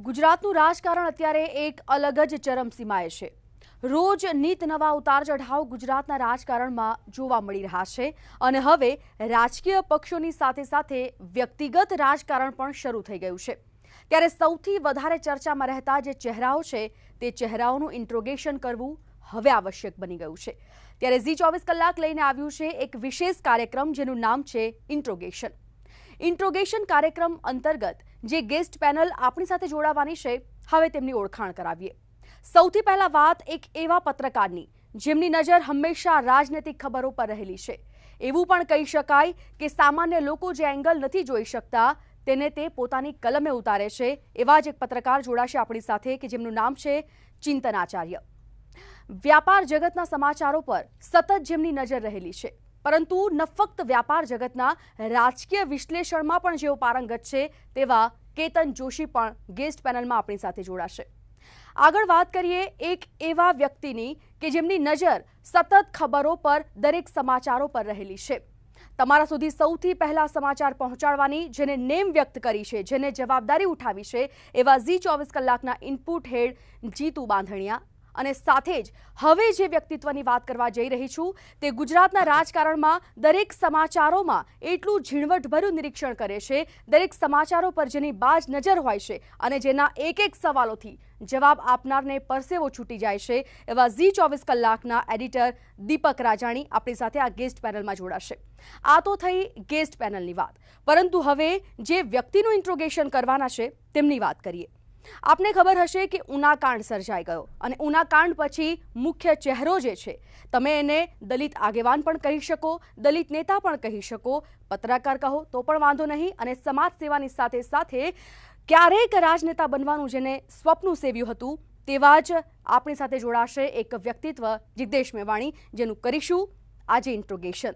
ગુજરાતનું રાજકારણ અત્યારે એક અલગ જ ચરમસીમાએ છે। રોજ નીત નવા ઉતાર ચઢાવ ગુજરાતના રાજકારણમાં જોવા મળી રહ્યા છે અને હવે રાજકીય પક્ષોની સાથે સાથે વ્યક્તિગત રાજકારણ પણ શરૂ થઈ ગયું છે। ત્યારે સૌથી વધારે ચર્ચામાં રહેતા જે ચહેરાઓ છે તે ચહેરાઓનું ઇન્ટ્રોગેશન કરવું હવે આવશ્યક બની ગયું છે। ત્યારે ઝી 24 કલાક લઈને આવ્યું છે એક વિશેષ કાર્યક્રમ જેનું નામ છે ઇન્ટ્રોગેશન કાર્યક્રમ અંતર્ગત જે ગેસ્ટ પેનલ આપણી સાથે જોડાવાની છે હવે તેમની ઓળખાણ કરાવીએ। સૌથી પહેલા વાત એક એવા પત્રકારની જેમની નજર હંમેશા રાજનૈતિક ખબરો પર રહેલી છે। એવું પણ કહી શકાય કે સામાન્ય લોકો જે એંગલ નથી જોઈ શકતા તેને તે પોતાની કલમે ઉતારે છે। એવા જ એક પત્રકાર જોડાશે આપણી સાથે કે જેમનું નામ છે ચિંતન આચાર્ય। વ્યાપાર જગતના સમાચારો પર સતત જેમની નજર રહેલી છે, પરંતુ ન ફક્ત વ્યાપાર જગતના રાજકીય વિશ્લેષણમાં પણ જેઓ પારંગત છે તેવા કેતન જોશી પણ ગેસ્ટ પેનલમાં આપણી સાથે જોડાશે। આગળ વાત કરીએ એક એવા વ્યક્તિની કે જેમની નજર સતત ખબરો પર, દરેક સમાચારો પર રહેલી છે। તમારા સુધી સૌથી પહેલા સમાચાર પહોંચાડવાની જેને નેમ વ્યક્ત કરી છે, જેને જવાબદારી ઉઠાવી છે એવા ઝી 24 કલાકના ઇનપુટ હેડ જીતુ બાંધણિયા અને સાથે જ હવે જે વ્યક્તિત્વની વાત કરવા જઈ રહી છું તે ગુજરાતના રાજકારણમાં દરેક સમાચારોમાં એટલું ઝીણવટભર્યું નિરીક્ષણ કરે છે, દરેક સમાચારો પર જેની બાજ નજર હોય છે અને જેના એક એક સવાલોથી જવાબ આપનારને પરસેવો છૂટી જાય છે એવા ઝી 24 કલાકના એડિટર દીપક રાજાણી આપણી સાથે આ ગેસ્ટ પેનલમાં જોડાશે। આ તો થઈ ગેસ્ટ પેનલની વાત, પરંતુ હવે જે વ્યક્તિનું ઇન્ટ્રોગેશન કરવાના છે તેમની વાત કરીએ। આપને ખબર હશે કે ઉનાકાંડ સર્જાઈ ગયો અને ઉનાકાંડ પછી મુખ્ય ચહેરો જે છે તમે એને દલિત આગેવાન પણ કહી શકો, દલિત નેતા પણ કહી શકો, પત્રકાર કહો તો પણ વાંધો નહીં અને સમાજ સેવાની સાથે સાથે ક્યારેક રાજનેતા બનવાનું જેને સ્વપ્ન સેવ્યું હતું તેવા જ આપણી સાથે જોડાશે એક વ્યક્તિત્વ જિગ્નેશ મેવાણી, જેનું કરીશું આજે ઇન્ટ્રોગેશન।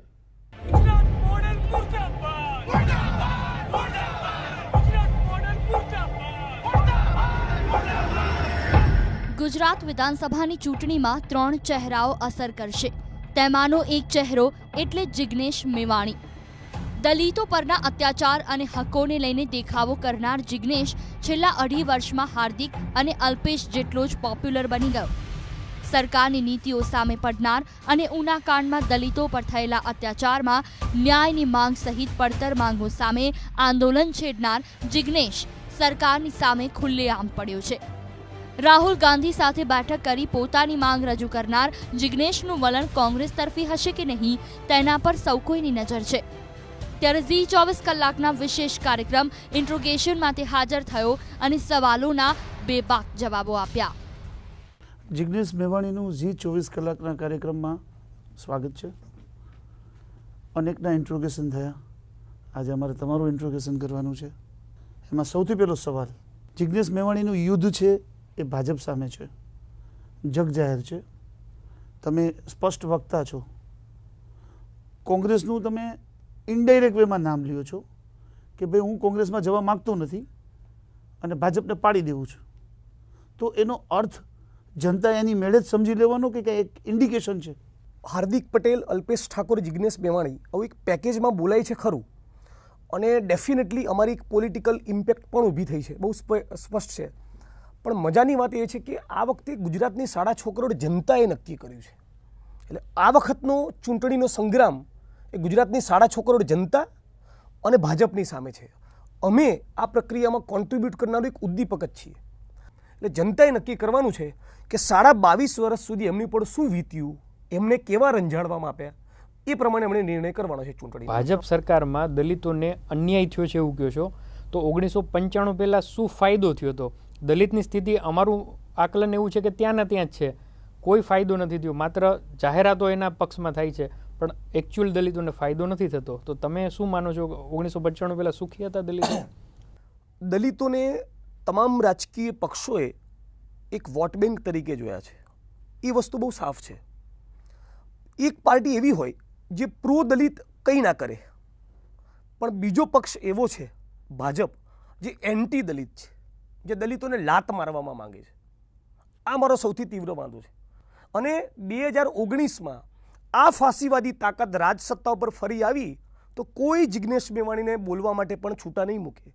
ગુજરાત વિધાનસભાની ચૂંટણીમાં 3 ચહેરાઓ અસર કરશે। તેમાંનો એક ચહેરો એટલે જિગ્નેશ મેવાણી। દલિતો પરના અત્યાચાર અને હકોને લઈને દેખાવો કરનાર જિગ્નેશ છેલ્લા 2.5 વર્ષમાં હાર્દિક અને અલ્પેશ જેટલો જ પોપ્યુલર બની ગયો। સરકારની નીતિઓ સામે પડનાર અને ઉનાકાંડમાં દલિતો પર થયેલા અત્યાચારમાં ન્યાયની માંગ સહિત પડતર માંગો સામે આંદોલન છેડનાર જિગ્નેશ સરકારની સામે ખુલ્લેઆમ પડ્યો છે। રાહુલ ગાંધી સાથે બેઠક કરી પોતાની માંગ રજૂ કરનાર જિગ્નેશનું વલણ કોંગ્રેસ તરફી હશે કે નહીં તેના પર સૌ કોઈની નજર છે। ત્યારે ઝી 24 કલાકના વિશેષ કાર્યક્રમ ઇન્ટ્રોગેશનમાં તે હાજર થયો અને સવાલોના બેબાક જવાબો આપ્યા। જિગ્નેશ મેવાણીનું ઝી 24 કલાકના કાર્યક્રમમાં સ્વાગત છે। અનેકના ઇન્ટ્રોગેશન થયા, આજે અમારે તમારું ઇન્ટ્રોગેશન કરવાનું છે। એમાં સૌથી પહેલો સવાલ, જિગ્નેશ મેવાણીનું યુદ્ધ છે એ ભાજપ સામે છે, જગ જાહેર છે। તમે સ્પષ્ટ વક્તા છો, કોંગ્રેસનું તમે ઇનડાયરેક્ટ વેમાં નામ લ્યો છો કે ભાઈ હું કોંગ્રેસમાં જવા માગતો નથી અને ભાજપને પાડી દેવું છું, તો એનો અર્થ જનતા એની મેળે જ સમજી લેવાનો કે એક ઇન્ડિકેશન છે? હાર્દિક પટેલ, અલ્પેશ ઠાકોર, જિગ્નેશ મેવાણી આવું એક પેકેજમાં બોલાય છે ખરું, અને ડેફિનેટલી અમારી એક પોલિટિકલ ઇમ્પેક્ટ પણ ઊભી થઈ છે, બહુ સ્પષ્ટ છે। પણ મજાની વાત એ છે કે આ વખતે ગુજરાતની 6.5 કરોડ જનતાએ નક્કી કર્યું છે। એટલે આ વખતનો ચૂંટણીનો સંગ્રામ એ ગુજરાતની 6.5 કરોડ જનતા અને ભાજપની સામે છે। અમે આ પ્રક્રિયામાં કોન્ટ્રીબ્યુટ કરનારું એક ઉદ્દીપક જ છીએ। એટલે જનતાએ નક્કી કરવાનું છે કે 22.5 વર્ષ સુધી એમની પર શું વીત્યું, એમને કેવા રંજાડવામાં આપ્યા, એ પ્રમાણે એમણે નિર્ણય કરવાનો છે ચૂંટણી। ભાજપ સરકારમાં દલિતોને અન્યાય થયો છે એવું કહો છો, તો 1995 પહેલાં શું ફાયદો થયો હતો? દલિતની સ્થિતિ, અમારું આકલન એવું છે કે ત્યાંના ત્યાં જ છે, કોઈ ફાયદો નથી થયો, માત્ર જાહેરાતો એના પક્ષમાં થાય છે પણ એકચ્યુઅલ દલિતોને ફાયદો નથી થતો। તો તમે શું માનો છો, 1995 પહેલાં સુખી હતા દલિતો? દલિતોને તમામ રાજકીય પક્ષોએ એક વોટ બેંક તરીકે જોયા છે, એ વસ્તુ બહુ સાફ છે। એક પાર્ટી એવી હોય જે પ્રો દલિત કંઈ ના કરે, પણ બીજો પક્ષ એવો છે ભાજપ જે એન્ટી દલિત છે, જે દલિતોને લાત મારવામાં માંગે છે। આ મારો સૌથી તીવ્ર વાંધો છે। અને 2019માં આ ફાંસીવાદી તાકાત રાજસત્તા ઉપર ફરી આવી તો કોઈ જિગ્નેશ મેવાણીને બોલવા માટે પણ છૂટા નહીં મૂકે,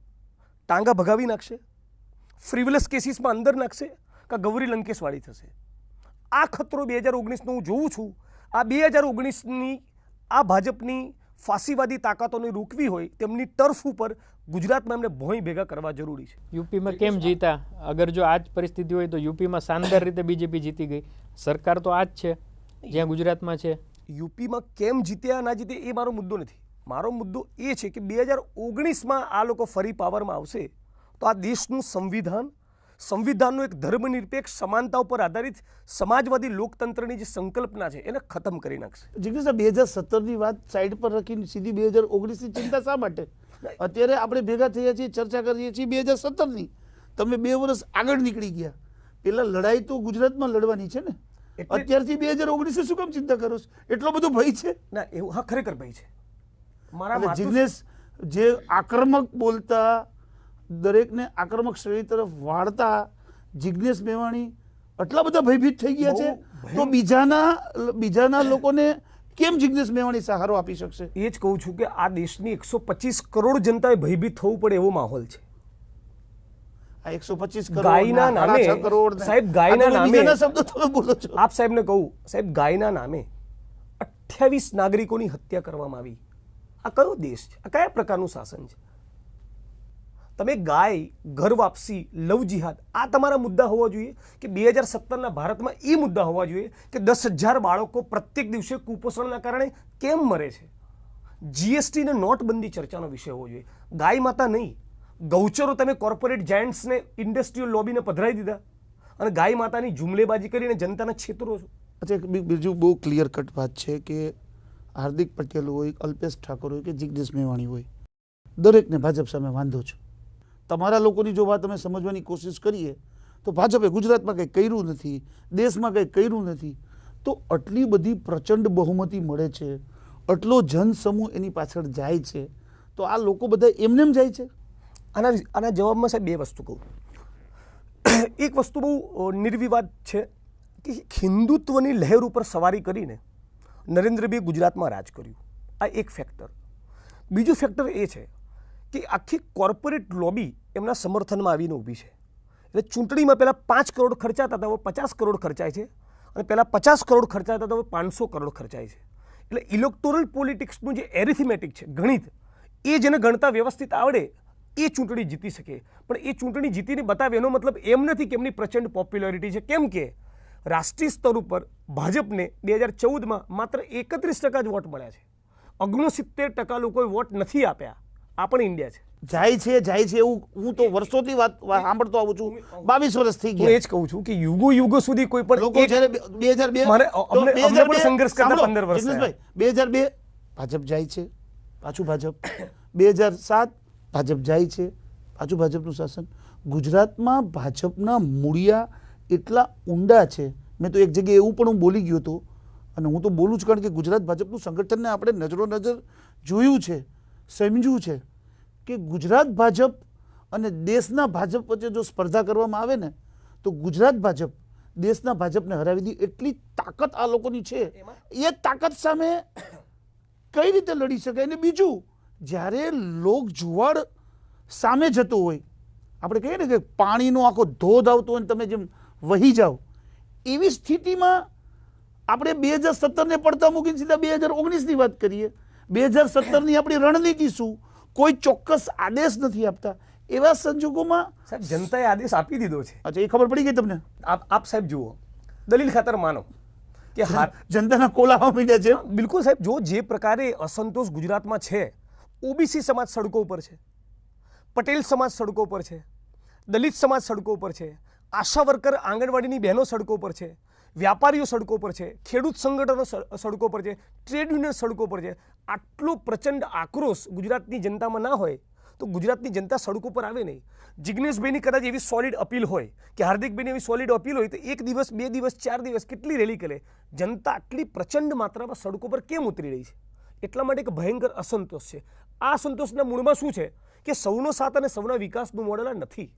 ટાંગા ભગાવી નાખશે। ફ્રીવલસ કેસીસમાં અંદર નાખશે કે ગૌરી લંકેશવાળી થશે. આ ખતરો 2019નો હું જોઉં છું. આ 2019ની આ ભાજપની ફાંસીવાદી તાકાતોને રોકવી હોય તેમની ટર્ફ ઉપર ગુજરાતમાં એમને ભોંય ભેગા કરવા જરૂરી છે. યુપીમાં કેમ જીતા? અગર જો આ જ પરિસ્થિતિ હોય તો યુપીમાં શાનદાર રીતે બીજેપી જીતી ગઈ. સરકાર તો આ જ છે જ્યાં ગુજરાતમાં છે. યુપીમાં કેમ જીત્યા ના જીતે એ મારો મુદ્દો નથી. મારો મુદ્દો એ છે કે 2019માં આ લોકો ફરી પાવરમાં આવશે તો આ દેશનું સંવિધાનનું એક ધર્મનિરપેક્ષ સમાનતા ઉપર આધારિત સમાજવાદી લોકતંત્રની જે સંકલ્પના છે એને ખતમ કરી નાખશે. જિગ્નેશ, 2017ની વાત સાઈડ પર રાખીને સીધી 2019ની ચિંતા શા માટે? અત્યારે આપણે ભેગા થયા છીએ, ચર્ચા કરીએ છીએ 2017ની. તમે 2 વર્ષ આગળ નીકળી ગયા. પેલા લડાઈ તો ગુજરાતમાં લડવાની છે ને. અત્યારથી 2019 શું કામ ચિંતા કરો છો? એટલો બધો ભય છે? ના, એવું હા ખરેખર ભય છે. એટલે જિગ્નેશ, જે આક્રમક બોલતા, દરેકને આક્રમક શ્રેણી તરફ વાળતા જિગ્નેશ મેવાણી આટલા બધા ભયભીત થઈ ગયા છે, તો બીજાના લોકોને કેમ જિગ્નેશ મેવાણી સહારો આપી શકશે? એ જ કહું છું કે આ દેશની 125 કરોડ જનતાએ ભયભીત થવું પડે એવો માહોલ છે. આ 125 કરોડ ગાયના નામે, સાહેબ ગાયના નામે શબ્દો તમે બોલો છો. આપ સાહેબને કહું, સાહેબ ગાયના નામે 28 નાગરિકોની હત્યા કરવામાં આવી. આ કયો દેશ છે? આ કયા પ્રકારનું શાસન છે? તમે ગાય, ઘર વાપસી, લવ જિહાદ, આ તમારા મુદ્દા હોવા જોઈએ કે 2017ના ભારતમાં એ મુદ્દા હોવા જોઈએ કે 10,000 બાળકો પ્રત્યેક દિવસે કુપોષણના કારણે કેમ મરે છે? જીએસટી ને નોટબંધી ચર્ચાનો વિષય હોવો જોઈએ. ગાય માતા નહીં, ગૌચરો તમે કોર્પોરેટ જાયન્ટ્સને, ઇન્ડસ્ટ્રીયલ લોબીને પધરાવી દીધા અને ગાય માતાની જુમલેબાજી કરીને જનતાને છેતરો છો. અચ્છા, બીજું બહુ ક્લિયર કટ વાત છે કે હાર્દિક પટેલ હોય, અલ્પેશ ઠાકોર હોય કે જિગ્નેશ મેવાણી હોય, દરેકને ભાજપ સામે વાંધો છે. તમારા લોકોની જો વાત અમે સમજવાની કોશિશ કરીએ તો ભાજપે ગુજરાતમાં કંઈ કર્યું નથી, દેશમાં કંઈ કર્યું નથી. તો આટલી બધી પ્રચંડ બહુમતી મળે છે, આટલો જનસમૂહ એની પાછળ જાય છે, તો આ લોકો બધા એમને જાય છે? આના જવાબમાં સાહેબ 2 વસ્તુ કહું. એક વસ્તુ બહુ નિર્વિવાદ છે કે હિન્દુત્વની લહેર ઉપર સવારી કરીને નરેન્દ્રભાઈ ગુજરાતમાં રાજ કર્યું. આ એક ફેક્ટર. બીજું ફેક્ટર એ છે કે આખી કોર્પોરેટ લોબી એમના સમર્થનમાં આવીને ઊભી છે. એટલે ચૂંટણીમાં પહેલાં 5 કરોડ ખર્ચાતા હતા, હવે 50 કરોડ ખર્ચાય છે, અને પહેલાં 50 કરોડ ખર્ચાતા હતા, હવે 500 કરોડ ખર્ચાય છે. એટલે ઇલેક્ટોરલ પોલિટિક્સનું જે એરિથમેટિક છે, ગણિત, એ જેને ગણતા વ્યવસ્થિત આવડે એ ચૂંટણી જીતી શકે. પણ એ ચૂંટણી જીતીને બતાવે એનો મતલબ એમ નથી કે એમની પ્રચંડ પોપ્યુલારિટી છે. કેમ કે રાષ્ટ્રીય સ્તર ઉપર ભાજપને 2014માં માત્ર 31% જ વોટ મળ્યા છે. 69% લોકોએ વોટ નથી આપ્યા. આ પણ ઇન્ડિયા છે. જાય છે એવું હું તો વર્ષોથી વાત સાંભળતો આવું છું. 22 વર્ષ થઈ ગયા. હું એ જ કહું છું કે યુગો સુધી કોઈ પણ લોકો જ્યારે 2002 અમને પણ સંઘર્ષ કરતા 15 વર્ષ થયા. 2002 ભાજપ જાય છે, પાછું ભાજપ. 2007 ભાજપ જાય છે, પાછું ભાજપનું શાસન. ગુજરાતમાં ભાજપના મૂળિયા એટલા ઊંડા છે. મેં તો એક જગ્યાએ એવું પણ હું બોલી ગયો હતો, અને હું તો બોલું છું કારણ કે ગુજરાત ભાજપનું સંગઠનને આપણે નજર જોયું છે, સમજ્યું છે કે ગુજરાત ભાજપ અને દેશના ભાજપ વચ્ચે જો સ્પર્ધા કરવામાં આવે ને તો ગુજરાત ભાજપ દેશના ભાજપને હરાવી દે એટલી તાકાત આ લોકોની છે. એ તાકાત સામે કઈ રીતે લડી શકાય? અને બીજું, જ્યારે લોક જુવાળ સામે જતો હોય, આપણે કહીએ ને કે પાણીનો આખો ધોધ આવતો હોય ને તમે જેમ વહી જાઓ, એવી સ્થિતિમાં આપણે 2017ને પડતા મૂકીને સીધા 2019ની વાત કરીએ. 2017ની આપણી રણનીતિ શું? કોઈ ચોક્કસ આદેશ નથી આપતા. એવા સંજોગોમાં સાહેબ જનતાએ આદેશ આપી દીધો છે. અચ્છા, એ ખબર પડી ગઈ તમને? આપ સાહેબ જુઓ, દલીલ ખાતર માનો કે જનતાના કોલાહલ મીડિયા છે. બિલકુલ સાહેબ, જો જે પ્રકારે અસંતોષ ગુજરાતમાં છે, ઓબીસી સમાજ સડકો ઉપર છે, પટેલ સમાજ સડકો પર છે, દલિત સમાજ સડકો પર છે, આશા વર્કર આંગણવાડીની બહેનો સડકો પર છે, વ્યાપારીઓ સડકો પર છે, ખેડૂત સંગઠનો સડકો પર છે, ટ્રેડ યુનિયન સડકો પર છે. આટલો પ્રચંડ આક્રોશ ગુજરાતની જનતામાં ના હોય તો ગુજરાતની જનતા સડકો પર આવે નહીં. જિગ્નેશભાઈની કદાચ એવી સોલિડ અપીલ હોય કે હાર્દિકભાઈની એવી સોલિડ અપીલ હોય તો 1 દિવસ, 2 દિવસ, 4 દિવસ કેટલી રેલી કરે. જનતા આટલી પ્રચંડ માત્રામાં સડકો પર કેમ ઉતરી રહી છે? એટલા માટે એક ભયંકર અસંતોષ છે. આ અસંતોષના મૂળમાં શું છે કે સૌનો સાથ અને સૌના વિકાસનું મોડેલ નથી.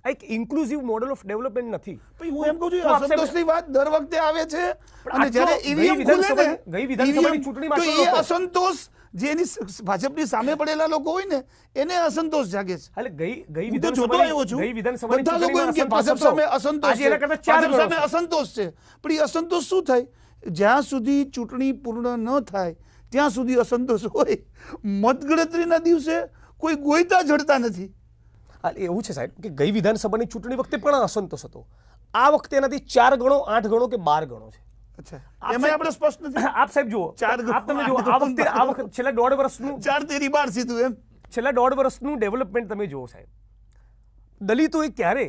આ એક ઇન્ક્લુઝિવ મોડલ ઓફ ડેવલપમેન્ટ નથી. પછી હું એમ કહું છું તો આપ સાહેબ- અસંતોષની વાત દર વખતે આવે છે અને આટલો જ્યારે ગઈ ઈવીએમ ખુલે ને ગઈ વિધાનસભાની ચૂંટણીમાં તો આટલો એ લોકો- અસંતોષ જે એની ભાજપની સામે પડેલા લોકો હોય ને એને અસંતોષ જાગે છે. એટલે ગઈ હું તો જોતો આવ્યો છું. ગઈ વિધાનસભાની બધા લોકો એમ કે ચૂંટણીમાં ભાજપ સામે અસંતોષ આજે છે, એના કરતાં 4 ભાજપ ગણો સામે છે. અસંતોષ છે. પણ એ અસંતોષ શું થાય? જ્યાં સુધી ચૂંટણી પૂર્ણ ન થાય ત્યાં સુધી અસંતોષ હોય. મતગણતરીના દિવસે કોઈ ગોઈતા જડતા નથી. એવું છે સાહેબ કે ગઈ વિધાનસભાની ચૂંટણી વખતે પણ અસંતોષ હતો. આ વખતે એનાથી 4 ગણો, 8 ગણો કે 12 ગણો છે. અચ્છા, આપ એમાં સાહેબ- આપણે સ્પષ્ટ નથી. આપ સાહેબ જુઓ, 4 ગણો, આપ તમે જુઓ, 8 ગણો, આ વખતે છેલ્લા 1.5 વર્ષનું 4 તેરી 12 સીધું એમ. છેલ્લા 1.5 વર્ષનું ડેવલપમેન્ટ તમે જુઓ સાહેબ. દલિતોએ ક્યારે